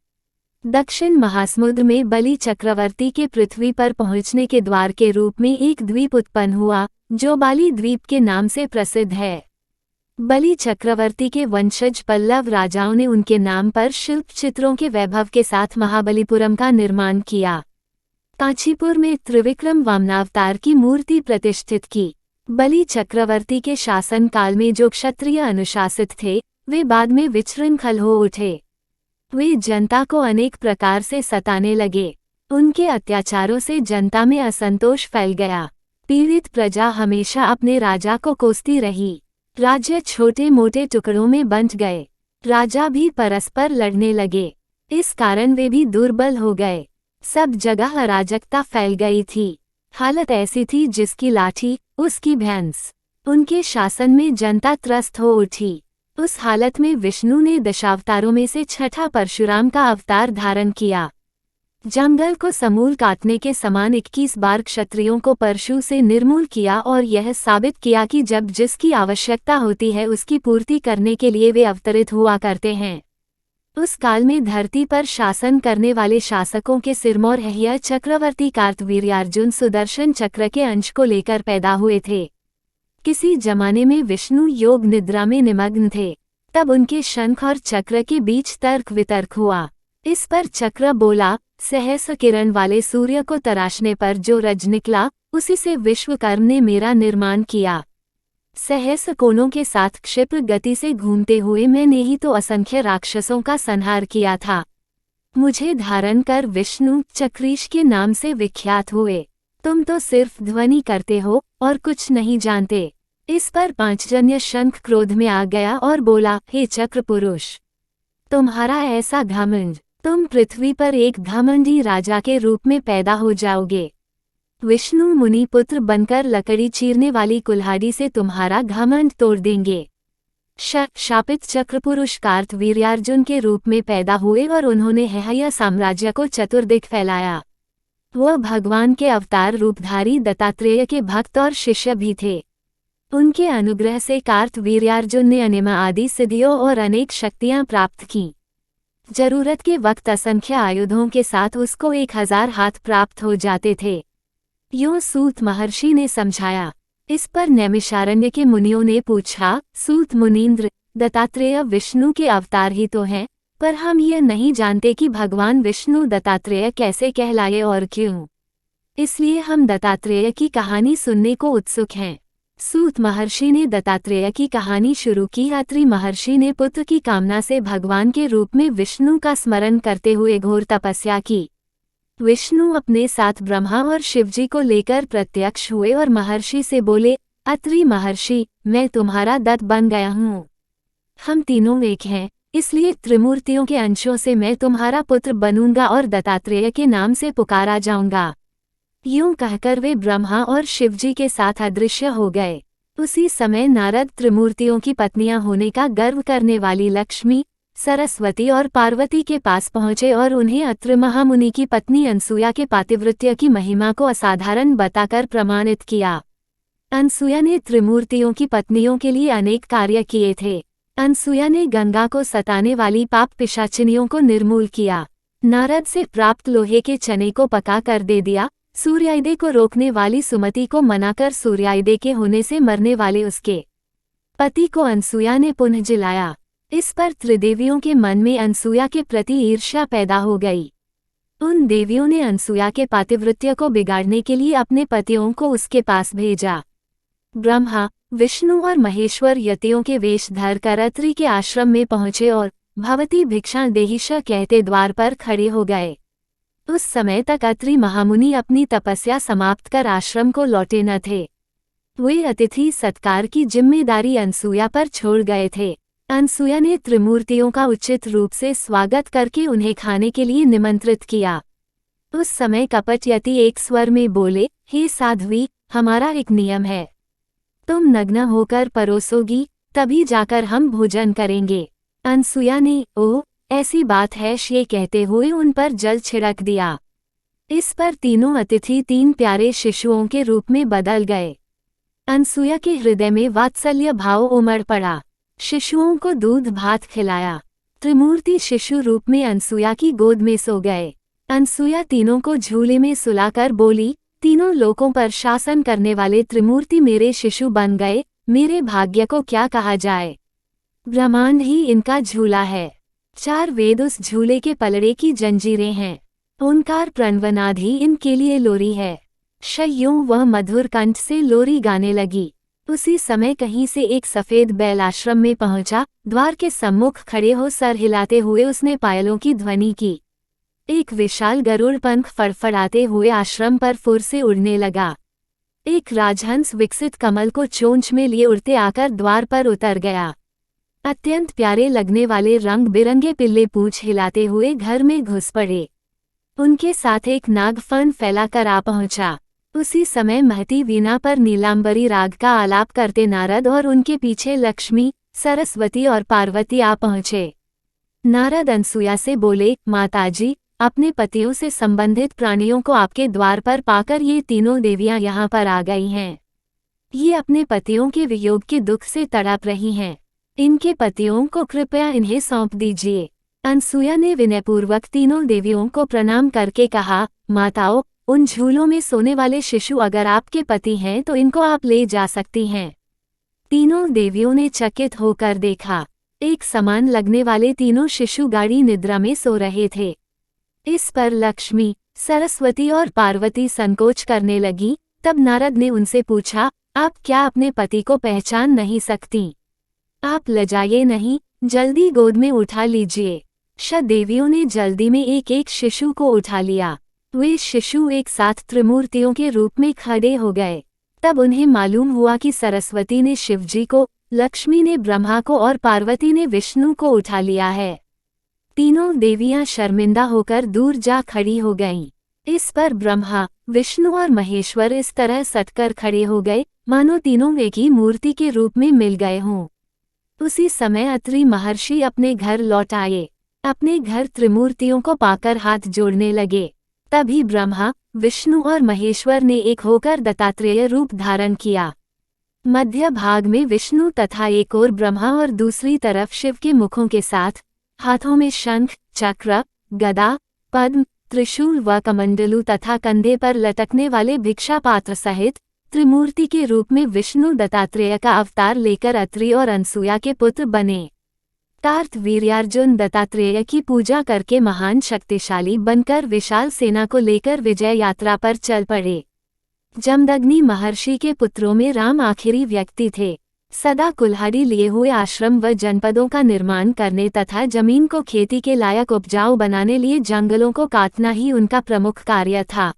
दक्षिण महासमुद्र में बलि चक्रवर्ती के पृथ्वी पर पहुंचने के द्वार के रूप में एक द्वीप उत्पन्न हुआ, जो बाली द्वीप के नाम से प्रसिद्ध है। बलि चक्रवर्ती के वंशज पल्लव राजाओं ने उनके नाम पर शिल्प चित्रों के वैभव के साथ महाबलीपुरम का निर्माण किया। कांचीपुर में त्रिविक्रम वामनावतार की मूर्ति प्रतिष्ठित की। बलि चक्रवर्ती के शासन काल में जो क्षत्रिय अनुशासित थे, वे बाद में विचृंखल हो उठे। वे जनता को अनेक प्रकार से सताने लगे। उनके अत्याचारों से जनता में असंतोष फैल गया। पीड़ित प्रजा हमेशा अपने राजा को कोसती रही। राज्य छोटे मोटे टुकड़ों में बंट गए। राजा भी परस्पर लड़ने लगे। इस कारण वे भी दुर्बल हो गए। सब जगह अराजकता फैल गई थी। हालत ऐसी थी जिसकी लाठी उसकी भैंस। उनके शासन में जनता त्रस्त हो उठी। उस हालत में विष्णु ने दशावतारों में से छठा परशुराम का अवतार धारण किया। जंगल को समूल काटने के समान 21 बार क्षत्रियों को परशु से निर्मूल किया और यह साबित किया कि जब जिसकी आवश्यकता होती है उसकी पूर्ति करने के लिए वे अवतरित हुआ करते हैं। उस काल में धरती पर शासन करने वाले शासकों के सिरमौर यह चक्रवर्ती कार्तवीर्यार्जुन सुदर्शन चक्र के अंश को लेकर पैदा हुए थे। किसी जमाने में विष्णु योग निद्रा में निमग्न थे। तब उनके शंख और चक्र के बीच तर्क वितर्क हुआ। इस पर चक्र बोला, सहस्र किरण वाले सूर्य को तराशने पर जो रज निकला, उसी से विश्वकर्म ने मेरा निर्माण किया। सहस्र कोणों के साथ क्षिप्र गति से घूमते हुए मैंने ही तो असंख्य राक्षसों का संहार किया था। मुझे धारण कर विष्णु चक्रीश के नाम से विख्यात हुए। तुम तो सिर्फ ध्वनि करते हो और कुछ नहीं जानते। इस पर पांचजन्य शंख क्रोध में आ गया और बोला, हे चक्र पुरुष, तुम्हारा ऐसा घमंड, तुम पृथ्वी पर एक घमंडी राजा के रूप में पैदा हो जाओगे। विष्णु मुनि पुत्र बनकर लकड़ी चीरने वाली कुल्हाड़ी से तुम्हारा घमंड तोड़ देंगे। शापित चक्रपुरुष कार्तवीर्यार्जुन के रूप में पैदा हुए और उन्होंने हैहय साम्राज्य को चतुर्दिक फैलाया। वह भगवान के अवतार रूपधारी दत्तात्रेय के भक्त और शिष्य भी थे। उनके अनुग्रह से कार्तवीर्यार्जुन ने अनिमा आदि सिद्धियों और अनेक शक्तियां प्राप्त की। जरूरत के वक्त असंख्य आयुधों के साथ उसको 1000 हाथ प्राप्त हो जाते थे। यूं सूत महर्षि ने समझाया। इस पर नैमिषारण्य के मुनियों ने पूछा, सूत मुनीन्द्र, दत्तात्रेय विष्णु के अवतार ही तो हैं, पर हम यह नहीं जानते कि भगवान विष्णु दत्तात्रेय कैसे कहलाए और क्यों। इसलिए हम दत्तात्रेय की कहानी सुनने को उत्सुक हैं। सूत महर्षि ने दत्तात्रेय की कहानी शुरू की। अत्रि महर्षि ने पुत्र की कामना से भगवान के रूप में विष्णु का स्मरण करते हुए घोर तपस्या की। विष्णु अपने साथ ब्रह्मा और शिवजी को लेकर प्रत्यक्ष हुए और महर्षि से बोले, अत्रि महर्षि, मैं तुम्हारा दत्त बन गया हूँ। हम तीनों एक हैं, इसलिए त्रिमूर्तियों के अंशों से मैं तुम्हारा पुत्र बनूंगा और दत्तात्रेय के नाम से पुकारा जाऊंगा। यूं कहकर वे ब्रह्मा और शिवजी के साथ अदृश्य हो गए। उसी समय नारद त्रिमूर्तियों की पत्नियां होने का गर्व करने वाली लक्ष्मी, सरस्वती और पार्वती के पास पहुंचे और उन्हें अत्रि महामुनि की पत्नी अनसुया के पातिव्रत्य की महिमा को असाधारण बताकर प्रमाणित किया। अनसुया ने त्रिमूर्तियों की पत्नियों के लिए अनेक कार्य किए थे। अनसुया ने गंगा को सताने वाली पाप पिशाचिनियों को निर्मूल किया। नारद से प्राप्त लोहे के चने को पका कर दे दिया। सूर्योदय को रोकने वाली सुमति को मनाकर सूर्योदय के होने से मरने वाले उसके पति को अनसुया ने पुनः जिलाया। इस पर त्रिदेवियों के मन में अनसुया के प्रति ईर्ष्या पैदा हो गई। उन देवियों ने अनसुया के पातिव्रत्य को बिगाड़ने के लिए अपने पतियों को उसके पास भेजा। ब्रह्मा, विष्णु और महेश्वर यतियों के वेश धरकर अत्रि के आश्रम में पहुंचे और भवती भिक्षा देहिश कहते द्वार पर खड़े हो गए। उस समय तक अत्रि महामुनि अपनी तपस्या समाप्त कर आश्रम को लौटे न थे। वे अतिथि सत्कार की जिम्मेदारी अनसुया पर छोड़ गए थे। अनसुया ने त्रिमूर्तियों का उचित रूप से स्वागत करके उन्हें खाने के लिए निमंत्रित किया। उस समय कपटयति एक स्वर में बोले, हे साध्वी, हमारा एक नियम है। तुम नग्न होकर परोसोगी, तभी जाकर हम भोजन करेंगे। अनसुया ने, ओह, ऐसी बात है, ये कहते हुए उन पर जल छिड़क दिया। इस पर तीनों अतिथि 3 प्यारे शिशुओं के रूप में बदल गए। अनसुया के हृदय में वात्सल्य भाव उमड़ पड़ा। शिशुओं को दूध भात खिलाया। त्रिमूर्ति शिशु रूप में अनसुया की गोद में सो गए। अनसुया तीनों को झूले में सुलाकर बोली, तीनों लोकों पर शासन करने वाले त्रिमूर्ति मेरे शिशु बन गए, मेरे भाग्य को क्या कहा जाए। ब्रह्मांड ही इनका झूला है। 4 वेद उस झूले के पलड़े की जंजीरें हैं। ओंकार प्रणवनाद ही इनके लिए लोरी है। शय्यों वह मधुर कंठ से लोरी गाने लगी। उसी समय कहीं से एक सफेद बैल आश्रम में पहुंचा। द्वार के सम्मुख खड़े हो सर हिलाते हुए उसने पायलों की ध्वनि की। एक विशाल गरुड़ पंख फड़फड़ाते हुए आश्रम पर फुर से उड़ने लगा। एक राजहंस विकसित कमल को चोंच में लिए उड़ते आकर द्वार पर उतर गया। अत्यंत प्यारे लगने वाले रंग बिरंगे पिल्ले पूंछ हिलाते हुए घर में घुस पड़े। उनके साथ एक नाग फन फैलाकर आ पहुंचा। उसी समय महती वीणा पर नीलांबरी राग का आलाप करते नारद और उनके पीछे लक्ष्मी, सरस्वती और पार्वती आ पहुंचे। नारद अनसुया से बोले, माताजी, अपने पतियों से संबंधित प्राणियों को आपके द्वार पर पाकर ये तीनों देवियां यहाँ पर आ गई हैं। ये अपने पतियों के वियोग के दुख से तड़प रही हैं। इनके पतियों को कृपया इन्हें सौंप दीजिए। अनसुया ने विनयपूर्वक तीनों देवियों को प्रणाम करके कहा, माताओं, उन झूलों में सोने वाले शिशु अगर आपके पति हैं तो इनको आप ले जा सकती हैं। तीनों देवियों ने चकित होकर देखा। एक समान लगने वाले तीनों शिशु गाढ़ी निद्रा में सो रहे थे। इस पर लक्ष्मी, सरस्वती और पार्वती संकोच करने लगी। तब नारद ने उनसे पूछा, आप क्या अपने पति को पहचान नहीं सकती? आप लजाइए नहीं, जल्दी गोद में उठा लीजिए। देवियों ने जल्दी में एक एक शिशु को उठा लिया। वे शिशु एक साथ त्रिमूर्तियों के रूप में खड़े हो गए। तब उन्हें मालूम हुआ कि सरस्वती ने शिवजी को, लक्ष्मी ने ब्रह्मा को और पार्वती ने विष्णु को उठा लिया है। तीनों देवियां शर्मिंदा होकर दूर जा खड़ी हो गईं। इस पर ब्रह्मा, विष्णु और महेश्वर इस तरह सटकर खड़े हो गए मानो तीनों एक ही मूर्ति के रूप में मिल गए हों। उसी समय अत्रि महर्षि अपने घर लौट आए। अपने घर त्रिमूर्तियों को पाकर हाथ जोड़ने लगे। तभी ब्रह्मा, विष्णु और महेश्वर ने एक होकर दत्तात्रेय रूप धारण किया। मध्य भाग में विष्णु तथा एक और ब्रह्मा और दूसरी तरफ शिव के मुखों के साथ हाथों में शंख, चक्र, गदा, पद्म, त्रिशूल व कमंडलू तथा कंधे पर लटकने वाले भिक्षा पात्र सहित त्रिमूर्ति के रूप में विष्णु दत्तात्रेय का अवतार लेकर अत्रि और अनसुया के पुत्र बने। कार्तवीर्यार्जुन दत्तात्रेय की पूजा करके महान शक्तिशाली बनकर विशाल सेना को लेकर विजय यात्रा पर चल पड़े। जमदग्नि महर्षि के पुत्रों में राम आखिरी व्यक्ति थे। सदा कुल्हाड़ी लिए हुए आश्रम व जनपदों का निर्माण करने तथा जमीन को खेती के लायक उपजाऊ बनाने लिए जंगलों को काटना ही उनका प्रमुख कार्य था।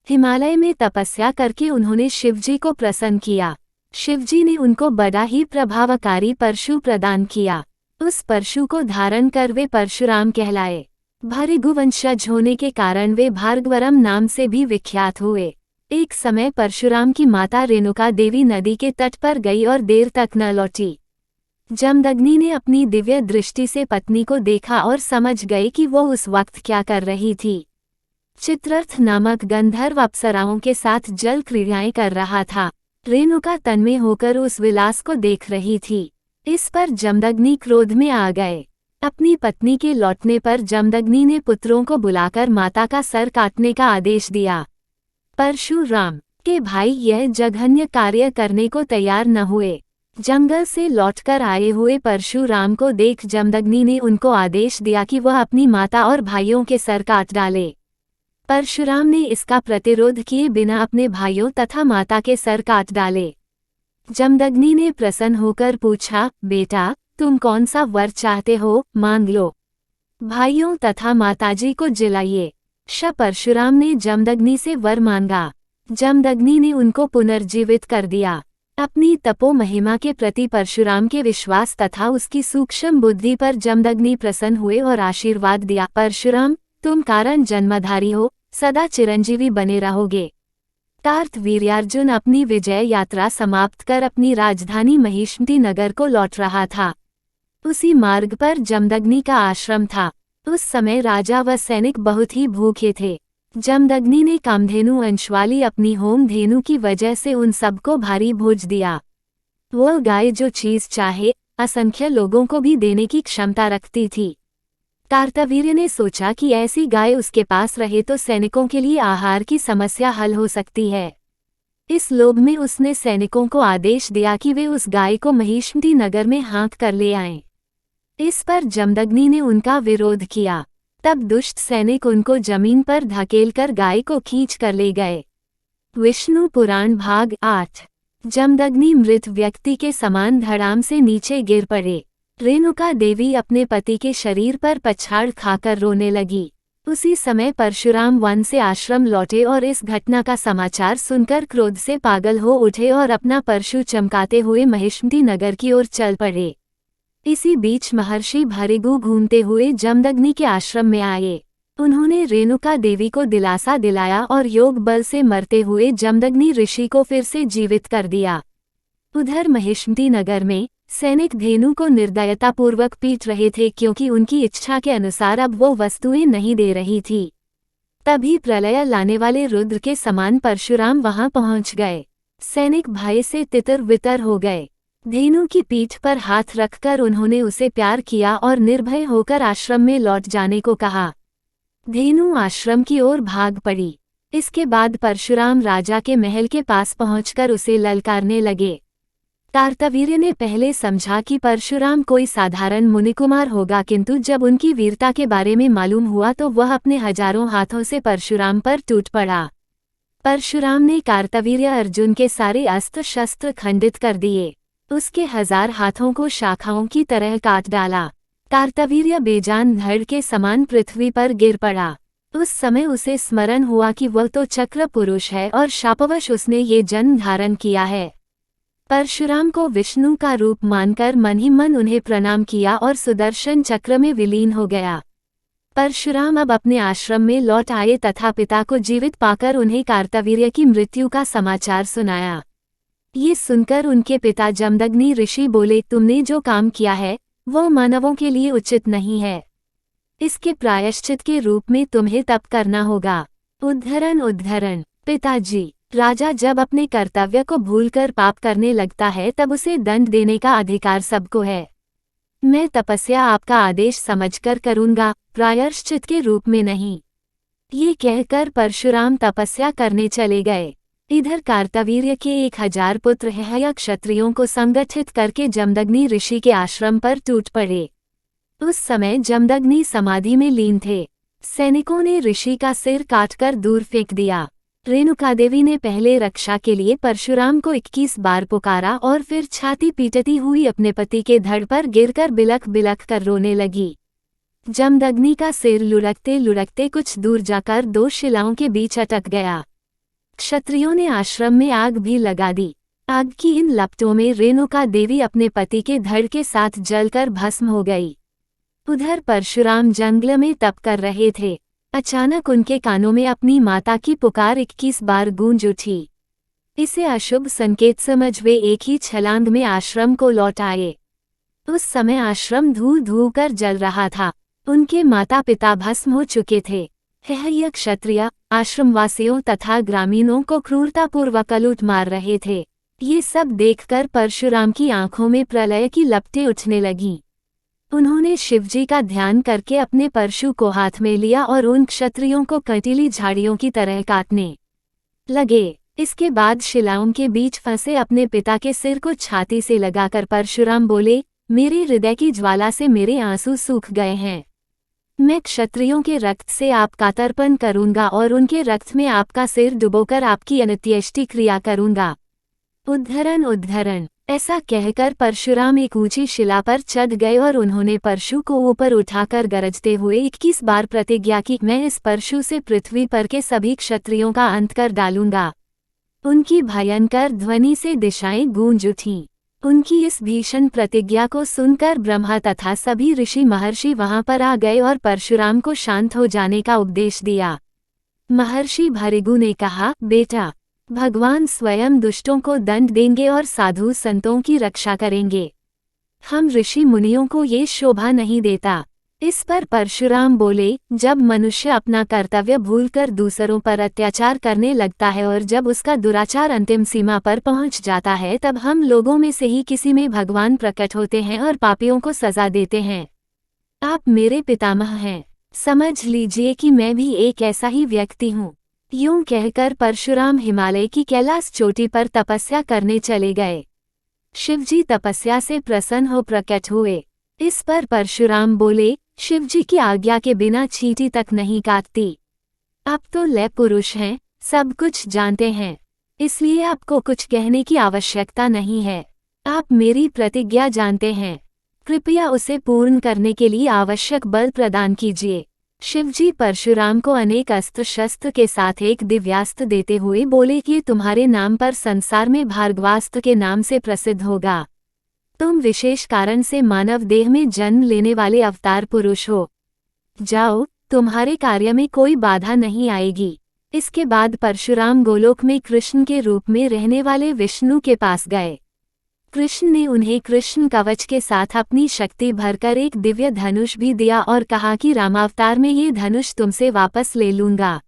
हिमालय में तपस्या करके उन्होंने शिवजी को प्रसन्न किया। शिवजी ने उनको बड़ा ही प्रभावकारी परशु प्रदान किया। उस परशु को धारण कर वे परशुराम कहलाए। भृगुवंशज होने के कारण वे भार्गवरम नाम से भी विख्यात हुए। एक समय परशुराम की माता रेणुका देवी नदी के तट पर गई और देर तक न लौटी। जमदग्नि ने अपनी दिव्य दृष्टि से पत्नी को देखा और समझ गए कि वो उस वक्त क्या कर रही थी। चित्ररथ नामक गंधर्व अप्सराओं के साथ जल क्रीड़ाएं कर रहा था। रेणुका तन्मय होकर उस विलास को देख रही थी। इस पर जमदग्नि क्रोध में आ गए। अपनी पत्नी के लौटने पर जमदग्नि ने पुत्रों को बुलाकर माता का सर काटने का आदेश दिया। परशुराम के भाई यह जघन्य कार्य करने को तैयार न हुए। जंगल से लौटकर आए हुए परशुराम को देख जमदग्नि ने उनको आदेश दिया कि वह अपनी माता और भाइयों के सर काट डाले। परशुराम ने इसका प्रतिरोध किए बिना अपने भाइयों तथा माता के सर काट डाले। जमदग्नि ने प्रसन्न होकर पूछा, बेटा, तुम कौन सा वर चाहते हो, मांग लो। भाइयों तथा माताजी को जिलाइए। परशुराम ने जमदग्नि से वर मांगा। जमदग्नि ने उनको पुनर्जीवित कर दिया। अपनी तपो महिमा के प्रति परशुराम के विश्वास तथा उसकी सूक्ष्म बुद्धि पर जमदग्नि प्रसन्न हुए और आशीर्वाद दिया। परशुराम, तुम कारण जन्मधारी हो, सदा चिरंजीवी बने रहोगे। कार्तवीर्यार्जुन अपनी विजय यात्रा समाप्त कर अपनी राजधानी महिष्मती नगर को लौट रहा था। उसी मार्ग पर जमदग्नि का आश्रम था। उस समय राजा व सैनिक बहुत ही भूखे थे। जमदग्नि ने कामधेनु अंश वाली अपनी होम धेनु की वजह से उन सबको भारी भोज दिया। वह गाय जो चीज चाहे असंख्य लोगों को भी देने की क्षमता रखती थी। कार्तवीर्य ने सोचा कि ऐसी गाय उसके पास रहे तो सैनिकों के लिए आहार की समस्या हल हो सकती है। इस लोभ में उसने सैनिकों को आदेश दिया कि वे उस गाय को महिष्मती नगर में हाँक कर ले आएं। इस पर जमदग्नि ने उनका विरोध किया। तब दुष्ट सैनिक उनको जमीन पर धकेलकर गाय को खींच कर ले गए। विष्णु पुराण भाग 8। जमदग्नि मृत व्यक्ति के समान धड़ाम से नीचे गिर पड़े। रेणुका देवी अपने पति के शरीर पर पछाड़ खाकर रोने लगी। उसी समय परशुराम वन से आश्रम लौटे और इस घटना का समाचार सुनकर क्रोध से पागल हो उठे और अपना परशु चमकाते हुए महिष्मती नगर की ओर चल पड़े। इसी बीच महर्षि भृगु घूमते हुए जमदग्नि के आश्रम में आए। उन्होंने रेणुका देवी को दिलासा दिलाया और योग बल से मरते हुए जमदग्नि ऋषि को फिर से जीवित कर दिया। उधर महिष्मती नगर में सैनिक धेनु को निर्दयतापूर्वक पीट रहे थे क्योंकि उनकी इच्छा के अनुसार अब वो वस्तुएं नहीं दे रही थी। तभी प्रलय लाने वाले रुद्र के समान परशुराम वहां पहुंच गए। सैनिक भय से तितर बितर हो गए। धेनु की पीठ पर हाथ रखकर उन्होंने उसे प्यार किया और निर्भय होकर आश्रम में लौट जाने को कहा। धेनु आश्रम की ओर भाग पड़ी। इसके बाद परशुराम राजा के महल के पास पहुंचकर उसे ललकारने लगे। कार्तवीर्य ने पहले समझा कि परशुराम कोई साधारण मुनिकुमार होगा, किंतु जब उनकी वीरता के बारे में मालूम हुआ तो वह अपने हजारों हाथों से परशुराम पर टूट पड़ा। परशुराम ने कार्तवीर्य अर्जुन के सारे अस्त्र शस्त्र खंडित कर दिए। उसके 1000 हाथों को शाखाओं की तरह काट डाला। कार्तवीर्य बेजान धड़ के समान पृथ्वी पर गिर पड़ा। उस समय उसे स्मरण हुआ कि वह तो चक्र पुरुष है और शापवश उसने ये जन्म धारण किया है। परशुराम को विष्णु का रूप मानकर मन ही मन उन्हें प्रणाम किया और सुदर्शन चक्र में विलीन हो गया। परशुराम अब अपने आश्रम में लौट आए तथा पिता को जीवित पाकर उन्हें कार्तवीर्य की मृत्यु का समाचार सुनाया। ये सुनकर उनके पिता जमदग्नि ऋषि बोले, तुमने जो काम किया है वो मानवों के लिए उचित नहीं है। इसके प्रायश्चित के रूप में तुम्हें तप करना होगा। उद्धरण पिताजी, राजा जब अपने कर्तव्य को भूलकर पाप करने लगता है तब उसे दंड देने का अधिकार सबको है। मैं तपस्या आपका आदेश समझकर करूंगा, प्रायश्चित के रूप में नहीं। ये कहकर परशुराम तपस्या करने चले गए। इधर कार्तवीर्य के 1000 पुत्र हेहय क्षत्रियों को संगठित करके जमदग्नि ऋषि के आश्रम पर टूट पड़े। उस समय जमदग्नि समाधि में लीन थे। सैनिकों ने ऋषि का सिर काटकर दूर फेंक दिया। रेणुका देवी ने पहले रक्षा के लिए परशुराम को 21 बार पुकारा और फिर छाती पीटती हुई अपने पति के धड़ पर गिरकर बिलख बिलख कर रोने लगी। जमदग्नि का सिर लुढ़कते लुढ़कते कुछ दूर जाकर 2 शिलाओं के बीच अटक गया। क्षत्रियों ने आश्रम में आग भी लगा दी। आग की इन लपटों में रेणुका देवी अपने पति के धड़ के साथ जलकर भस्म हो गई। उधर परशुराम जंगल में तप कर रहे थे। अचानक उनके कानों में अपनी माता की पुकार 21 बार गूंज उठी। इसे अशुभ संकेत समझ वे एक ही छलांग में आश्रम को लौट आए। उस समय आश्रम धू धू कर जल रहा था। उनके माता पिता भस्म हो चुके थे। हेहय क्षत्रिय आश्रमवासियों तथा ग्रामीणों को क्रूरतापूर्वक लूट मार रहे थे। ये सब देखकर परशुराम की आंखों में प्रलय की लपटें उठने लगीं। उन्होंने शिवजी का ध्यान करके अपने परशु को हाथ में लिया और उन क्षत्रियों को कंटीली झाड़ियों की तरह काटने लगे। इसके बाद शिलाओं के बीच फंसे अपने पिता के सिर को छाती से लगाकर परशुराम बोले, मेरे हृदय की ज्वाला से मेरे आंसू सूख गए हैं। मैं क्षत्रियों के रक्त से आपका तर्पण करूंगा और उनके रक्त में आपका सिर डुबोकर आपकी अंत्येष्टि क्रिया करूंगा। उद्धरण ऐसा कहकर परशुराम एक ऊंची शिला पर चढ़ गए और उन्होंने परशु को ऊपर उठाकर गरजते हुए 21 बार प्रतिज्ञा की, मैं इस परशु से पृथ्वी पर के सभी क्षत्रियों का अंत कर डालूंगा। उनकी भयंकर ध्वनि से दिशाएं गूंज उठीं। उनकी इस भीषण प्रतिज्ञा को सुनकर ब्रह्मा तथा सभी ऋषि महर्षि वहां पर आ गए और परशुराम को शांत हो जाने का उपदेश दिया। महर्षि भृगु ने कहा, बेटा, भगवान स्वयं दुष्टों को दंड देंगे और साधु संतों की रक्षा करेंगे। हम ऋषि मुनियों को ये शोभा नहीं देता। इस पर परशुराम बोले, जब मनुष्य अपना कर्तव्य भूलकर दूसरों पर अत्याचार करने लगता है और जब उसका दुराचार अंतिम सीमा पर पहुंच जाता है, तब हम लोगों में से ही किसी में भगवान प्रकट होते हैं और पापियों को सजा देते हैं। आप मेरे पितामह हैं, समझ लीजिए कि मैं भी एक ऐसा ही व्यक्ति हूँ। यूं कहकर परशुराम हिमालय की कैलाश चोटी पर तपस्या करने चले गए। शिवजी तपस्या से प्रसन्न हो प्रकट हुए। इस पर परशुराम बोले, शिवजी की आज्ञा के बिना चींटी तक नहीं काटती। आप तो लय पुरुष हैं, सब कुछ जानते हैं, इसलिए आपको कुछ कहने की आवश्यकता नहीं है। आप मेरी प्रतिज्ञा जानते हैं, कृपया उसे पूर्ण करने के लिए आवश्यक बल प्रदान कीजिए। शिवजी परशुराम को अनेक अस्त्र शस्त्र के साथ एक दिव्यास्त्र देते हुए बोले कि तुम्हारे नाम पर संसार में भार्गवास्त्र के नाम से प्रसिद्ध होगा। तुम विशेष कारण से मानव देह में जन्म लेने वाले अवतार पुरुष हो। जाओ, तुम्हारे कार्य में कोई बाधा नहीं आएगी। इसके बाद परशुराम गोलोक में कृष्ण के रूप में रहने वाले विष्णु के पास गए। कृष्ण ने उन्हें कृष्ण कवच के साथ अपनी शक्ति भरकर एक दिव्य धनुष भी दिया और कहा कि रामावतार में ये धनुष तुमसे वापस ले लूंगा।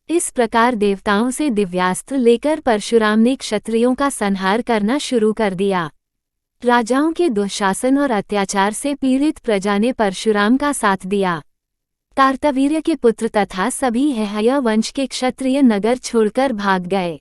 इस प्रकार देवताओं से दिव्यास्त्र लेकर परशुराम ने क्षत्रियों का संहार करना शुरू कर दिया। राजाओं के दुशासन और अत्याचार से पीड़ित प्रजा ने परशुराम का साथ दिया। कार्तवीर्य के पुत्र तथा सभी यहया वंश के क्षत्रिय नगर छोड़कर भाग गए।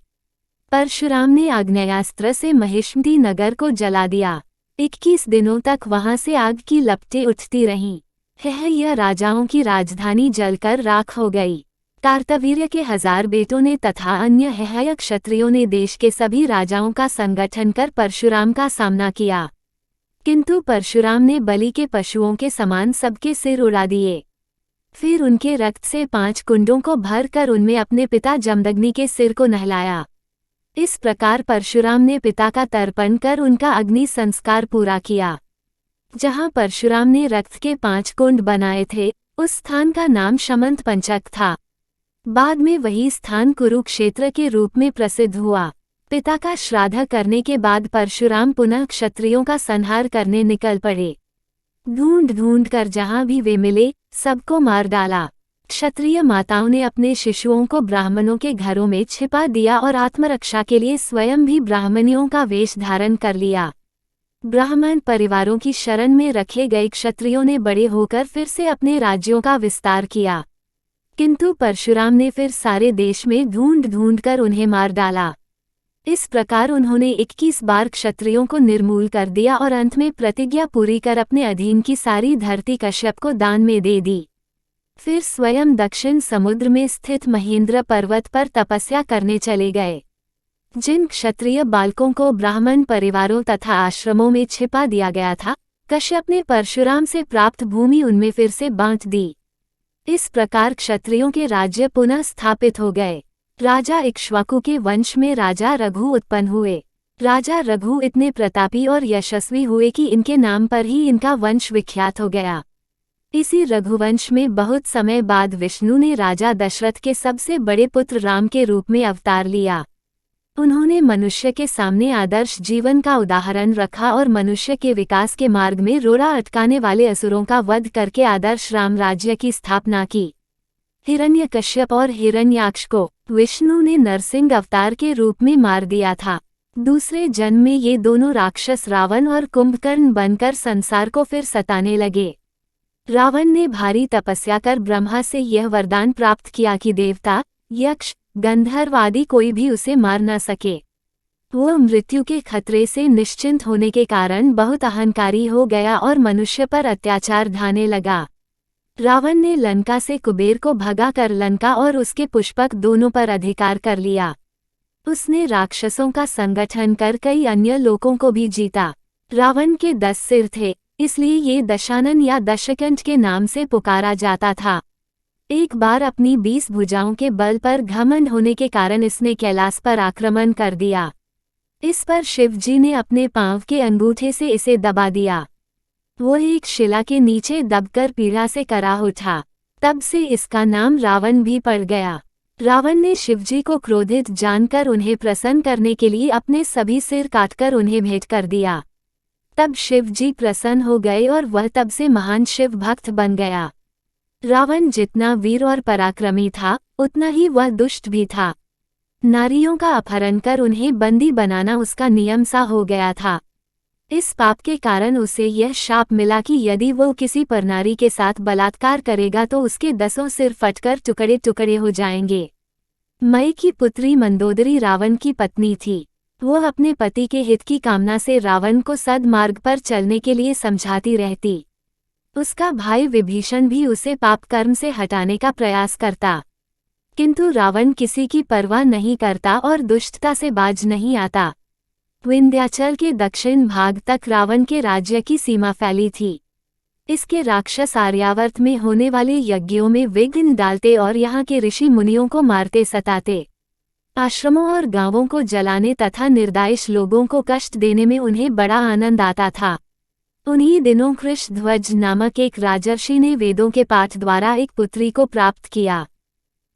परशुराम ने आग्नेयास्त्र से महिष्मती नगर को जला दिया। 21 दिनों तक वहां से आग की लपटें उठती रहीं। यह राजाओं की राजधानी जलकर राख हो गई। कार्तवीर्य के 1000 बेटों ने तथा अन्य यहया क्षत्रियों ने देश के सभी राजाओं का संगठन कर परशुराम का सामना किया, किंतु परशुराम ने बलि के पशुओं के समान सबके सिर उड़ा दिए। फिर उनके रक्त से 5 कुंडों को भर कर उनमें अपने पिता जमदग्नि के सिर को नहलाया। इस प्रकार परशुराम ने पिता का तर्पण कर उनका अग्नि संस्कार पूरा किया। जहां परशुराम ने रक्त के 5 कुंड बनाए थे, उस स्थान का नाम शमंत पंचक था। बाद में वही स्थान कुरुक्षेत्र के रूप में प्रसिद्ध हुआ। पिता का श्राद्ध करने के बाद परशुराम पुनः क्षत्रियों का संहार करने निकल पड़े। ढूंढ ढूंढ कर जहां भी वे मिले, सबको मार डाला। क्षत्रिय माताओं ने अपने शिशुओं को ब्राह्मणों के घरों में छिपा दिया और आत्मरक्षा के लिए स्वयं भी ब्राह्मणियों का वेश धारण कर लिया। ब्राह्मण परिवारों की शरण में रखे गए क्षत्रियों ने बड़े होकर फिर से अपने राज्यों का विस्तार किया, किंतु परशुराम ने फिर सारे देश में ढूंढ ढूंढ कर उन्हें मार डाला। इस प्रकार उन्होंने 21 बार क्षत्रियों को निर्मूल कर दिया और अंत में प्रतिज्ञा पूरी कर अपने अधीन की सारी धरती कश्यप को दान में दे दी। फिर स्वयं दक्षिण समुद्र में स्थित महेंद्र पर्वत पर तपस्या करने चले गए। जिन क्षत्रिय बालकों को ब्राह्मण परिवारों तथा आश्रमों में छिपा दिया गया था, कश्यप ने परशुराम से प्राप्त भूमि उनमें फिर से बांट दी। इस प्रकार क्षत्रियों के राज्य पुनः स्थापित हो गए। राजा इक्ष्वाकु के वंश में राजा रघु उत्पन्न हुए। राजा रघु इतने प्रतापी और यशस्वी हुए कि इनके नाम पर ही इनका वंश विख्यात हो गया। इसी रघुवंश में बहुत समय बाद विष्णु ने राजा दशरथ के सबसे बड़े पुत्र राम के रूप में अवतार लिया। उन्होंने मनुष्य के सामने आदर्श जीवन का उदाहरण रखा और मनुष्य के विकास के मार्ग में रोड़ा अटकाने वाले असुरों का वध करके आदर्श राम राज्य की स्थापना की। हिरण्यकश्यप और हिरण्याक्ष को विष्णु ने नरसिंह अवतार के रूप में मार दिया था। दूसरे जन्म में ये दोनों राक्षस रावण और कुंभकर्ण बनकर संसार को फिर सताने लगे। रावण ने भारी तपस्या कर ब्रह्मा से यह वरदान प्राप्त किया कि देवता, यक्ष, गंधर्व आदि कोई भी उसे मार न सके। वो मृत्यु के खतरे से निश्चिंत होने के कारण बहुत अहंकारी हो गया और मनुष्य पर अत्याचार ढाने लगा। रावण ने लंका से कुबेर को भगा कर लंका और उसके पुष्पक दोनों पर अधिकार कर लिया। उसने राक्षसों का संगठन कर कई अन्य लोकों को भी जीता। रावण के 10 सिर थे, इसलिए ये दशानन या दशकंठ के नाम से पुकारा जाता था। एक बार अपनी 20 भुजाओं के बल पर घमंड होने के कारण इसने कैलाश पर आक्रमण कर दिया। इस पर शिवजी ने अपने पांव के अंगूठे से इसे दबा दिया। वो एक शिला के नीचे दबकर पीड़ा से कराह उठा। तब से इसका नाम रावण भी पड़ गया। रावण ने शिवजी को क्रोधित जानकर उन्हें प्रसन्न करने के लिए अपने सभी सिर काटकर उन्हें भेंट कर दिया। तब शिवजी प्रसन्न हो गए और वह तब से महान शिव भक्त बन गया। रावण जितना वीर और पराक्रमी था, उतना ही वह दुष्ट भी था। नारियों का अपहरण कर उन्हें बंदी बनाना उसका नियम सा हो गया था। इस पाप के कारण उसे यह शाप मिला कि यदि वो किसी परनारी के साथ बलात्कार करेगा तो उसके 10 सिर फटकर टुकड़े टुकड़े हो जाएंगे। मई की पुत्री मंदोदरी रावण की पत्नी थी। वो अपने पति के हित की कामना से रावण को सद्मार्ग पर चलने के लिए समझाती रहती। उसका भाई विभीषण भी उसे पाप कर्म से हटाने का प्रयास करता, किंतु रावण किसी की परवाह नहीं करता और दुष्टता से बाज नहीं आता। विंध्याचल के दक्षिण भाग तक रावण के राज्य की सीमा फैली थी। इसके राक्षस आर्यावर्त में होने वाले यज्ञों में विघ्न डालते और यहाँ के ऋषि मुनियों को मारते सताते। आश्रमों और गांवों को जलाने तथा निर्दयी लोगों को कष्ट देने में उन्हें बड़ा आनंद आता था। उन्हीं दिनों कृष्णध्वज नामक एक राजर्षि ने वेदों के पाठ द्वारा एक पुत्री को प्राप्त किया।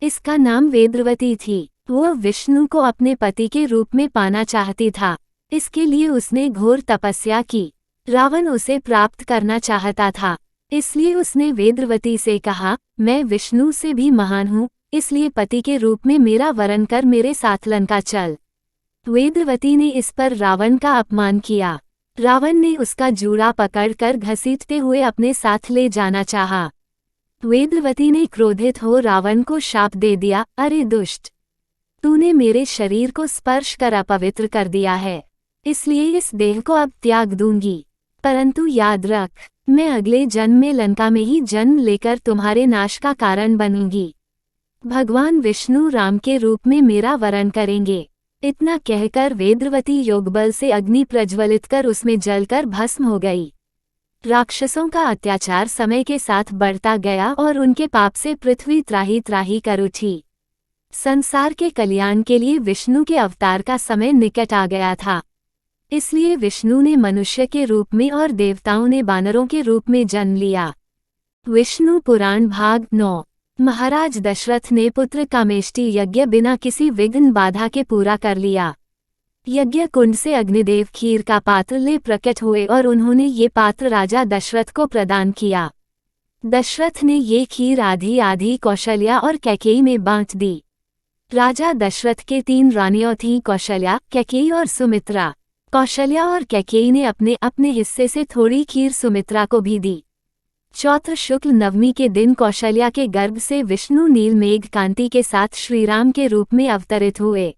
इसका नाम वेदवती थी। वह विष्णु को अपने पति के रूप में पाना चाहती था। इसके लिए उसने घोर तपस्या की। रावण उसे प्राप्त करना चाहता था, इसलिए उसने वेदवती से कहा, मैं विष्णु से भी महान हूँ, इसलिए पति के रूप में मेरा वरण कर मेरे साथ लंका चल। वेदवती ने इस पर रावण का अपमान किया। रावण ने उसका जूड़ा पकड़कर घसीटते हुए अपने साथ ले जाना चाहा। वेदवती ने क्रोधित हो रावण को शाप दे दिया, अरे दुष्ट, तूने मेरे शरीर को स्पर्श कर अपवित्र कर दिया है, इसलिए इस देह को अब त्याग दूंगी। परंतु याद रख, मैं अगले जन्म में लंका में ही जन्म लेकर तुम्हारे नाश का कारण बनूंगी। भगवान विष्णु राम के रूप में मेरा वरण करेंगे। इतना कहकर वेदवती योगबल से अग्नि प्रज्वलित कर उसमें जलकर भस्म हो गई। राक्षसों का अत्याचार समय के साथ बढ़ता गया और उनके पाप से पृथ्वी त्राही त्राही कर उठी। संसार के कल्याण के लिए विष्णु के अवतार का समय निकट आ गया था। इसलिए विष्णु ने मनुष्य के रूप में और देवताओं ने वानरों के रूप में जन्म लिया। विष्णु पुराण भाग 9। महाराज दशरथ ने पुत्र कामेष्टि यज्ञ बिना किसी विघ्न बाधा के पूरा कर लिया। यज्ञ कुंड से अग्निदेव खीर का पात्र ले प्रकट हुए और उन्होंने ये पात्र राजा दशरथ को प्रदान किया। दशरथ ने ये खीर आधी आधी कौशल्या और कैकेयी में बांट दी। राजा दशरथ के 3 रानियां थीं, कौशल्या, कैकेयी और सुमित्रा। कौशल्या और कैकेयी ने अपने अपने हिस्से से थोड़ी खीर सुमित्रा को भी दी। चौत्र शुक्ल नवमी के दिन कौशल्या के गर्भ से विष्णु नील मेघ कांति के साथ श्रीराम के रूप में अवतरित हुए।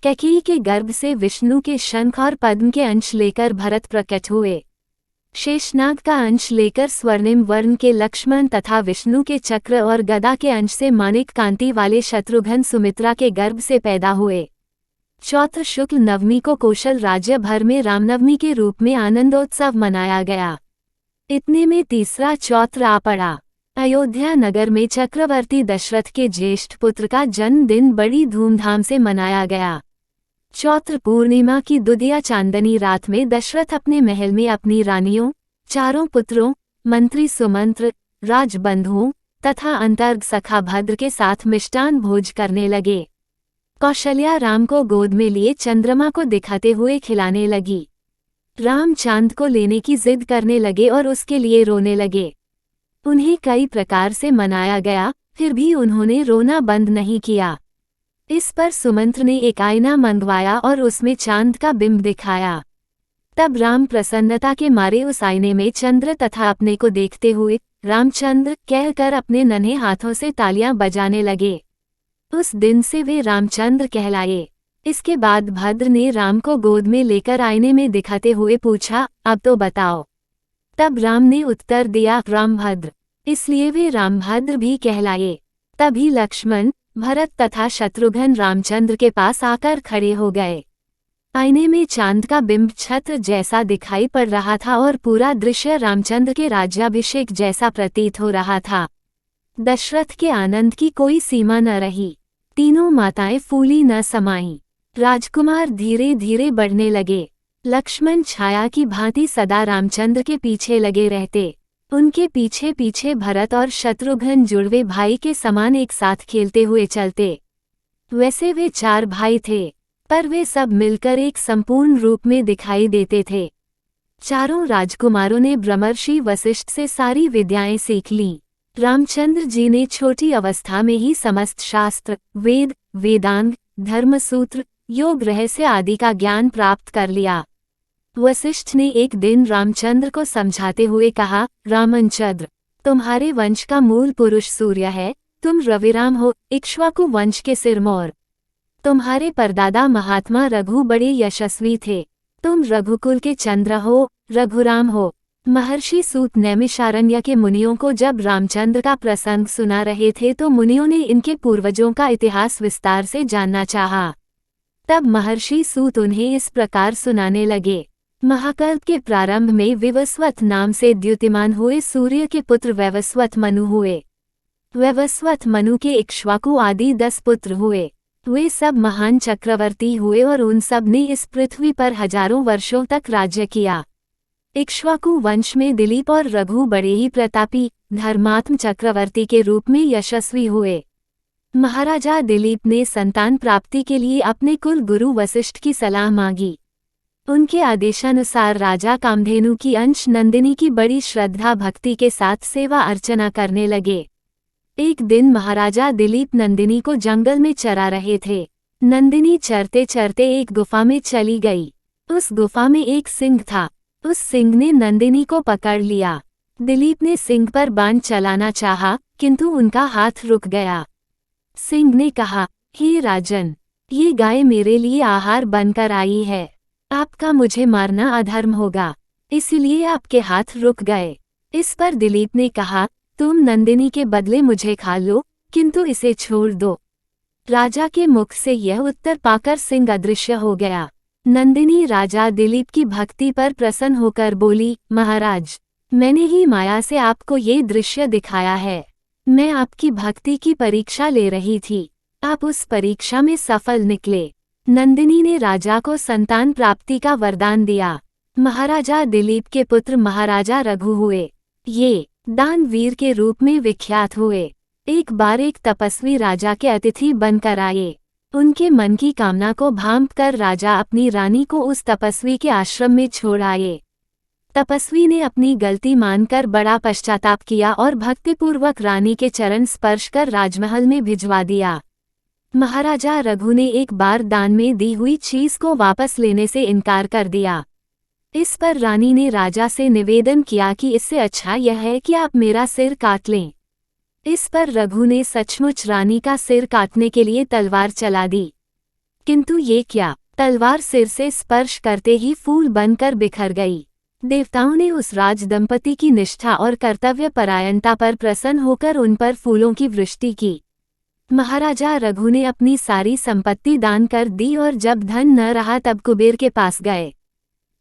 कैकेयी के गर्भ से विष्णु के शंख और पद्म के अंश लेकर भरत प्रकट हुए। शेषनाग का अंश लेकर स्वर्णिम वर्ण के लक्ष्मण तथा विष्णु के चक्र और गदा के अंश से माणिक कांति वाले शत्रुघ्न सुमित्रा के गर्भ से पैदा हुए। चौत्र शुक्ल नवमी को कौशल राज्य भर में रामनवमी के रूप में आनंदोत्सव मनाया गया। इतने में तीसरा चौत्र आ पड़ा। अयोध्या नगर में चक्रवर्ती दशरथ के ज्येष्ठ पुत्र का जन्मदिन बड़ी धूमधाम से मनाया गया। चौत्र पूर्णिमा की दुधिया चांदनी रात में दशरथ अपने महल में अपनी रानियों, 4 पुत्रों, मंत्री सुमंत्र, राजबंधुओं तथा अंतर्ग सखा भद्र के साथ मिष्टान भोज करने लगे। कौशल्या राम को गोद में लिए चंद्रमा को दिखाते हुए खिलाने लगी। राम चांद को लेने की जिद करने लगे और उसके लिए रोने लगे। उन्हें कई प्रकार से मनाया गया, फिर भी उन्होंने रोना बंद नहीं किया। इस पर सुमंत्र ने एक आईना मंगवाया और उसमें चांद का बिंब दिखाया। तब राम प्रसन्नता के मारे उस आईने में चंद्र तथा अपने को देखते हुए रामचंद्र कहकर अपने नन्हे हाथों से तालियां बजाने लगे। उस दिन से वे रामचंद्र कहलाए। इसके बाद भद्र ने राम को गोद में लेकर आईने में दिखाते हुए पूछा, अब तो बताओ। तब राम ने उत्तर दिया, रामभद्र, इसलिए वे रामभद्र भी कहलाए। तभी लक्ष्मण, भरत तथा शत्रुघ्न रामचंद्र के पास आकर खड़े हो गए। आईने में चांद का बिंब छत्र जैसा दिखाई पड़ रहा था और पूरा दृश्य रामचंद्र के राज्याभिषेक जैसा प्रतीत हो रहा था। दशरथ के आनंद की कोई सीमा न रही। तीनों माताएं फूली न समाईं। राजकुमार धीरे धीरे बढ़ने लगे। लक्ष्मण छाया की भांति सदा रामचंद्र के पीछे लगे रहते। उनके पीछे पीछे भरत और शत्रुघ्न जुड़वे भाई के समान एक साथ खेलते हुए चलते। वैसे वे 4 भाई थे, पर वे सब मिलकर एक संपूर्ण रूप में दिखाई देते थे। चारों राजकुमारों ने ब्रह्मर्षि वशिष्ठ से सारी विद्याएं सीख लीं। रामचंद्र जी ने छोटी अवस्था में ही समस्त शास्त्र, वेद, वेदांग, धर्मसूत्र, योग रहस्य आदि का ज्ञान प्राप्त कर लिया। वशिष्ठ ने एक दिन रामचंद्र को समझाते हुए कहा, रामचंद्र, तुम्हारे वंश का मूल पुरुष सूर्य है, तुम रविराम हो, इक्ष्वाकु वंश के सिरमौर। तुम्हारे परदादा महात्मा रघु बड़े यशस्वी थे, तुम रघुकुल के चंद्र हो, रघुराम हो। महर्षि सूत नैमिषारण्य के मुनियों को जब रामचंद्र का प्रसंग सुना रहे थे तो मुनियों ने इनके पूर्वजों का इतिहास विस्तार से जानना चाहा। तब महर्षि सूत उन्हें इस प्रकार सुनाने लगे। महाकल्प के प्रारंभ में विवस्वत नाम से द्युतिमान हुए सूर्य के पुत्र वैवस्वत मनु हुए। वैवस्वत मनु के इक्ष्वाकु आदि 10 पुत्र हुए। वे सब महान चक्रवर्ती हुए और उन सब ने इस पृथ्वी पर हजारों वर्षों तक राज्य किया। इक्ष्वाकु वंश में दिलीप और रघु बड़े ही प्रतापी, धर्मात्म चक्रवर्ती के रूप में यशस्वी हुए। महाराजा दिलीप ने संतान प्राप्ति के लिए अपने कुल गुरु वशिष्ठ की सलाह मांगी। उनके आदेशानुसार राजा कामधेनु की अंश नंदिनी की बड़ी श्रद्धा भक्ति के साथ सेवा अर्चना करने लगे। एक दिन महाराजा दिलीप नंदिनी को जंगल में चरा रहे थे। नंदिनी चरते चरते एक गुफा में चली गई। उस गुफा में एक सिंह था। उस सिंह ने नंदिनी को पकड़ लिया। दिलीप ने सिंह पर बाण चलाना चाहा, किंतु उनका हाथ रुक गया। सिंह ने कहा, हे राजन, ये गाय मेरे लिए आहार बनकर आई है। आपका मुझे मारना अधर्म होगा, इसलिए आपके हाथ रुक गए। इस पर दिलीप ने कहा, तुम नंदिनी के बदले मुझे खा लो, किंतु इसे छोड़ दो। राजा के मुख से यह उत्तर पाकर सिंह अदृश्य हो गया। नंदिनी राजा दिलीप की भक्ति पर प्रसन्न होकर बोली, महाराज, मैंने ही माया से आपको ये दृश्य दिखाया है। मैं आपकी भक्ति की परीक्षा ले रही थी, आप उस परीक्षा में सफल निकले। नंदिनी ने राजा को संतान प्राप्ति का वरदान दिया। महाराजा दिलीप के पुत्र महाराजा रघु हुए। ये दानवीर के रूप में विख्यात हुए। एक बार एक तपस्वी राजा के अतिथि बनकर आए। उनके मन की कामना को भांप कर राजा अपनी रानी को उस तपस्वी के आश्रम में छोड़ आए। तपस्वी ने अपनी गलती मानकर बड़ा पश्चाताप किया और भक्तिपूर्वक रानी के चरण स्पर्श कर राजमहल में भिजवा दिया। महाराजा रघु ने एक बार दान में दी हुई चीज को वापस लेने से इनकार कर दिया। इस पर रानी ने राजा से निवेदन किया कि इससे अच्छा यह है कि आप मेरा सिर काट लें। इस पर रघु ने सचमुच रानी का सिर काटने के लिए तलवार चला दी, किंतु ये क्या, तलवार सिर से स्पर्श करते ही फूल बनकर बिखर गई। देवताओं ने उस राज दंपति की निष्ठा और कर्तव्य परायणता पर प्रसन्न होकर उन पर फूलों की वृष्टि की। महाराजा रघु ने अपनी सारी संपत्ति दान कर दी और जब धन न रहा तब कुबेर के पास गए।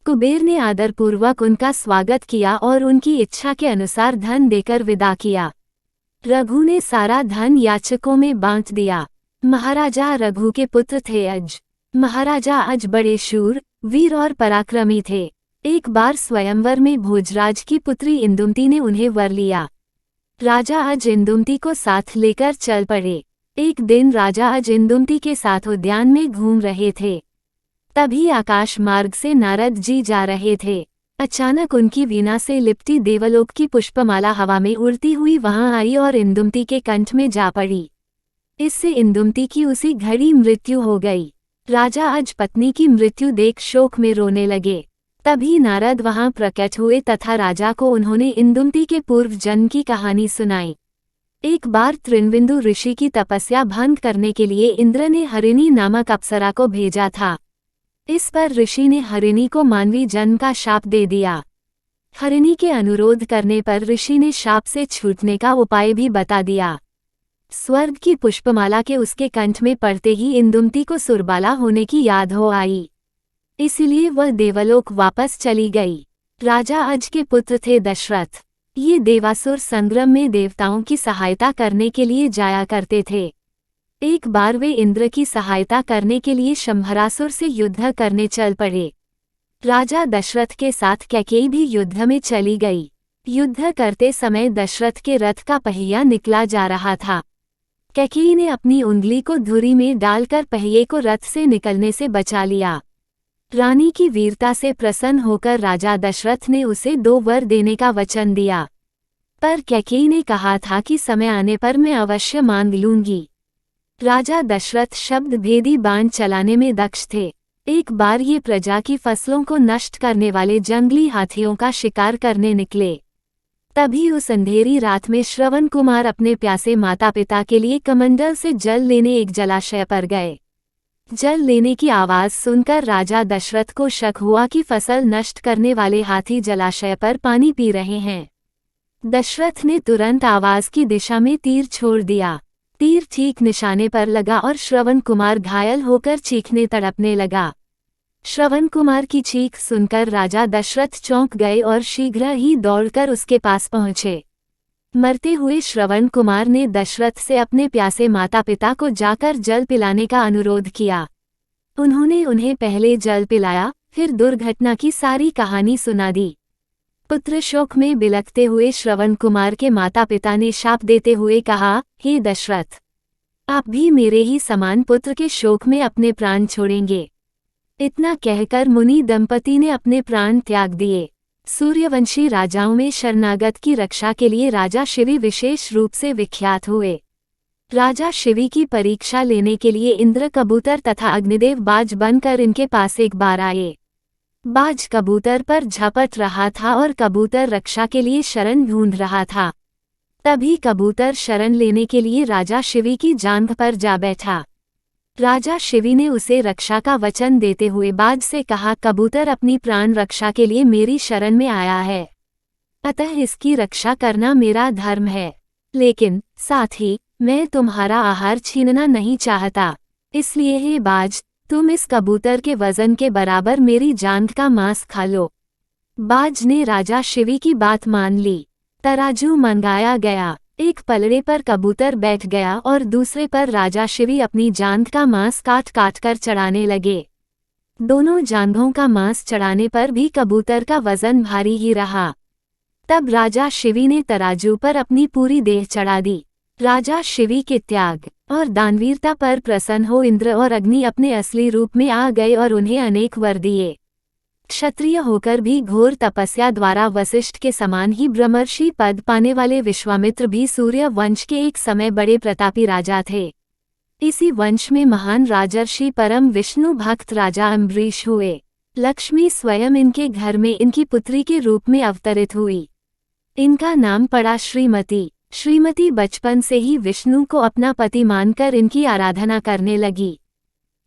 कुबेर ने आदरपूर्वक उनका स्वागत किया और उनकी इच्छा के अनुसार धन देकर विदा किया। रघु ने सारा धन याचकों में बांट दिया। महाराजा रघु के पुत्र थे अज। महाराजा अज बड़े शूर, वीर और पराक्रमी थे। एक बार स्वयंवर में भोजराज की पुत्री इंदुमती ने उन्हें वर लिया। राजा अज इंदुमती को साथ लेकर चल पड़े। एक दिन राजा अज इंदुमती के साथ उद्यान में घूम रहे थे। तभी आकाश मार्ग से नारद जी जा रहे थे। अचानक उनकी वीणा से लिपटी देवलोक की पुष्पमाला हवा में उड़ती हुई वहां आई और इंदुमती के कंठ में जा पड़ी। इससे इंदुमती की उसी घड़ी मृत्यु हो गई। राजा अज पत्नी की मृत्यु देख शोक में रोने लगे। तभी नारद वहां प्रकट हुए तथा राजा को उन्होंने इंदुमती के पूर्व जन्म की कहानी सुनाई। एक बार त्रिनबिंदु ऋषि की तपस्या भंग करने के लिए इंद्र ने हरिणी नामक अप्सरा को भेजा था। इस पर ऋषि ने हरिणी को मानवी जन्म का शाप दे दिया। हरिणी के अनुरोध करने पर ऋषि ने शाप से छूटने का उपाय भी बता दिया। स्वर्ग की पुष्पमाला के उसके कंठ में पड़ते ही इंदुमती को सुरबाला होने की याद हो आई। इसलिए वह देवलोक वापस चली गई। राजा अज के पुत्र थे दशरथ। ये देवासुर संग्राम में देवताओं की सहायता करने के लिए जाया करते थे। एक बार वे इंद्र की सहायता करने के लिए शंभरासुर से युद्ध करने चल पड़े। राजा दशरथ के साथ कैकेयी भी युद्ध में चली गई। युद्ध करते समय दशरथ के रथ का पहिया निकला जा रहा था। कैकेयी ने अपनी उंगली को धुरी में डालकर पहिए को रथ से निकलने से बचा लिया। रानी की वीरता से प्रसन्न होकर राजा दशरथ ने उसे 2 वर देने का वचन दिया, पर कैकेयी ने कहा था कि समय आने पर मैं अवश्य मांग लूंगी। राजा दशरथ शब्द भेदी बाण चलाने में दक्ष थे। एक बार ये प्रजा की फसलों को नष्ट करने वाले जंगली हाथियों का शिकार करने निकले। तभी उस अंधेरी रात में श्रवण कुमार अपने प्यासे माता पिता के लिए कमंडल से जल लेने एक जलाशय पर गए। जल लेने की आवाज सुनकर राजा दशरथ को शक हुआ कि फसल नष्ट करने वाले हाथी जलाशय पर पानी पी रहे हैं। दशरथ ने तुरंत आवाज की दिशा में तीर छोड़ दिया। तीर ठीक निशाने पर लगा और श्रवण कुमार घायल होकर चीखने तड़पने लगा। श्रवण कुमार की चीख सुनकर राजा दशरथ चौंक गए और शीघ्र ही दौड़कर उसके पास पहुंचे। मरते हुए श्रवण कुमार ने दशरथ से अपने प्यासे माता पिता को जाकर जल पिलाने का अनुरोध किया। उन्होंने उन्हें पहले जल पिलाया, फिर दुर्घटना की सारी कहानी सुना दी। पुत्र शोक में बिलखते हुए श्रवण कुमार के माता पिता ने शाप देते हुए कहा, हे दशरथ, आप भी मेरे ही समान पुत्र के शोक में अपने प्राण छोड़ेंगे। इतना कहकर मुनि दंपति ने अपने प्राण त्याग दिए। सूर्यवंशी राजाओं में शरणागत की रक्षा के लिए राजा शिवी विशेष रूप से विख्यात हुए। राजा शिवी की परीक्षा लेने के लिए इंद्र कबूतर तथा अग्निदेव बाज बनकर इनके पास एक बार आए। बाज कबूतर पर झपट रहा था और कबूतर रक्षा के लिए शरण ढूंढ रहा था। तभी कबूतर शरण लेने के लिए राजा शिवी की जांघ पर जा बैठा। राजा शिवी ने उसे रक्षा का वचन देते हुए बाज से कहा, कबूतर अपनी प्राण रक्षा के लिए मेरी शरण में आया है, अतः इसकी रक्षा करना मेरा धर्म है। लेकिन साथ ही मैं तुम्हारा आहार छीनना नहीं चाहता, इसलिए हे बाज, तुम इस कबूतर के वजन के बराबर मेरी जांघ का मांस खा लो। बाज ने राजा शिवी की बात मान ली। तराजू मंगाया गया। एक पलड़े पर कबूतर बैठ गया और दूसरे पर राजा शिवी अपनी जांघ का मांस काट काट कर चढ़ाने लगे। दोनों जांघों का मांस चढ़ाने पर भी कबूतर का वजन भारी ही रहा। तब राजा शिवी ने तराजू पर अपनी पूरी देह चढ़ा दी। राजा शिवी के त्याग और दानवीरता पर प्रसन्न हो इंद्र और अग्नि अपने असली रूप में आ गए और उन्हें अनेक वर दिए। क्षत्रिय होकर भी घोर तपस्या द्वारा वशिष्ठ के समान ही ब्रह्मर्षि पद पाने वाले विश्वामित्र भी सूर्य वंश के एक समय बड़े प्रतापी राजा थे। इसी वंश में महान राजर्षि परम विष्णु भक्त राजा अम्बरीश हुए। लक्ष्मी स्वयं इनके घर में इनकी पुत्री के रूप में अवतरित हुई। इनका नाम पड़ा श्रीमती। श्रीमती बचपन से ही विष्णु को अपना पति मानकर इनकी आराधना करने लगी।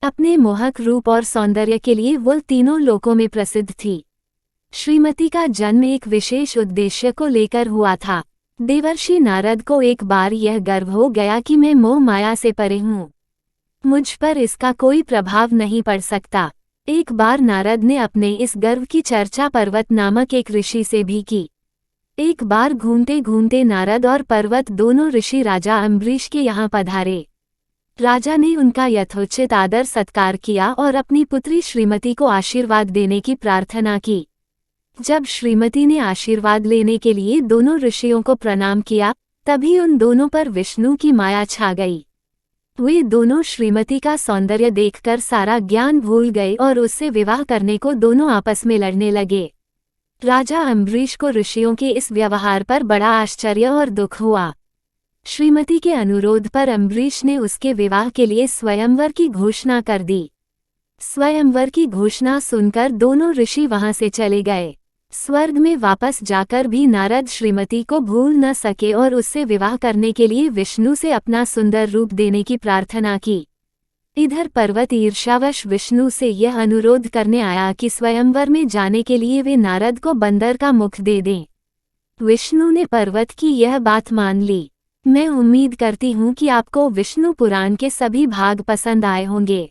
अपने मोहक रूप और सौंदर्य के लिए वो तीनों लोकों में प्रसिद्ध थी। श्रीमती का जन्म एक विशेष उद्देश्य को लेकर हुआ था। देवर्षि नारद को एक बार यह गर्व हो गया कि मैं मोह माया से परे हूँ, मुझ पर इसका कोई प्रभाव नहीं पड़ सकता। एक बार नारद ने अपने इस गर्व की चर्चा पर्वत नामक एक ऋषि से भी की। एक बार घूमते घूमते नारद और पर्वत दोनों ऋषि राजा अम्बरीश के यहाँ पधारे। राजा ने उनका यथोचित आदर सत्कार किया और अपनी पुत्री श्रीमती को आशीर्वाद देने की प्रार्थना की। जब श्रीमती ने आशीर्वाद लेने के लिए दोनों ऋषियों को प्रणाम किया, तभी उन दोनों पर विष्णु की माया छा गई। वे दोनों श्रीमती का सौंदर्य देखकर सारा ज्ञान भूल गए और उससे विवाह करने को दोनों आपस में लड़ने लगे। राजा अम्बरीश को ऋषियों के इस व्यवहार पर बड़ा आश्चर्य और दुख हुआ। श्रीमती के अनुरोध पर अम्बरीश ने उसके विवाह के लिए स्वयंवर की घोषणा कर दी। स्वयंवर की घोषणा सुनकर दोनों ऋषि वहां से चले गए। स्वर्ग में वापस जाकर भी नारद श्रीमती को भूल न सके और उससे विवाह करने के लिए विष्णु से अपना सुंदर रूप देने की प्रार्थना की। इधर पर्वत ईर्ष्यावश विष्णु से यह अनुरोध करने आया कि स्वयंवर में जाने के लिए वे नारद को बंदर का मुख दे दें। विष्णु ने पर्वत की यह बात मान ली। मैं उम्मीद करती हूँ कि आपको विष्णु पुराण के सभी भाग पसंद आए होंगे।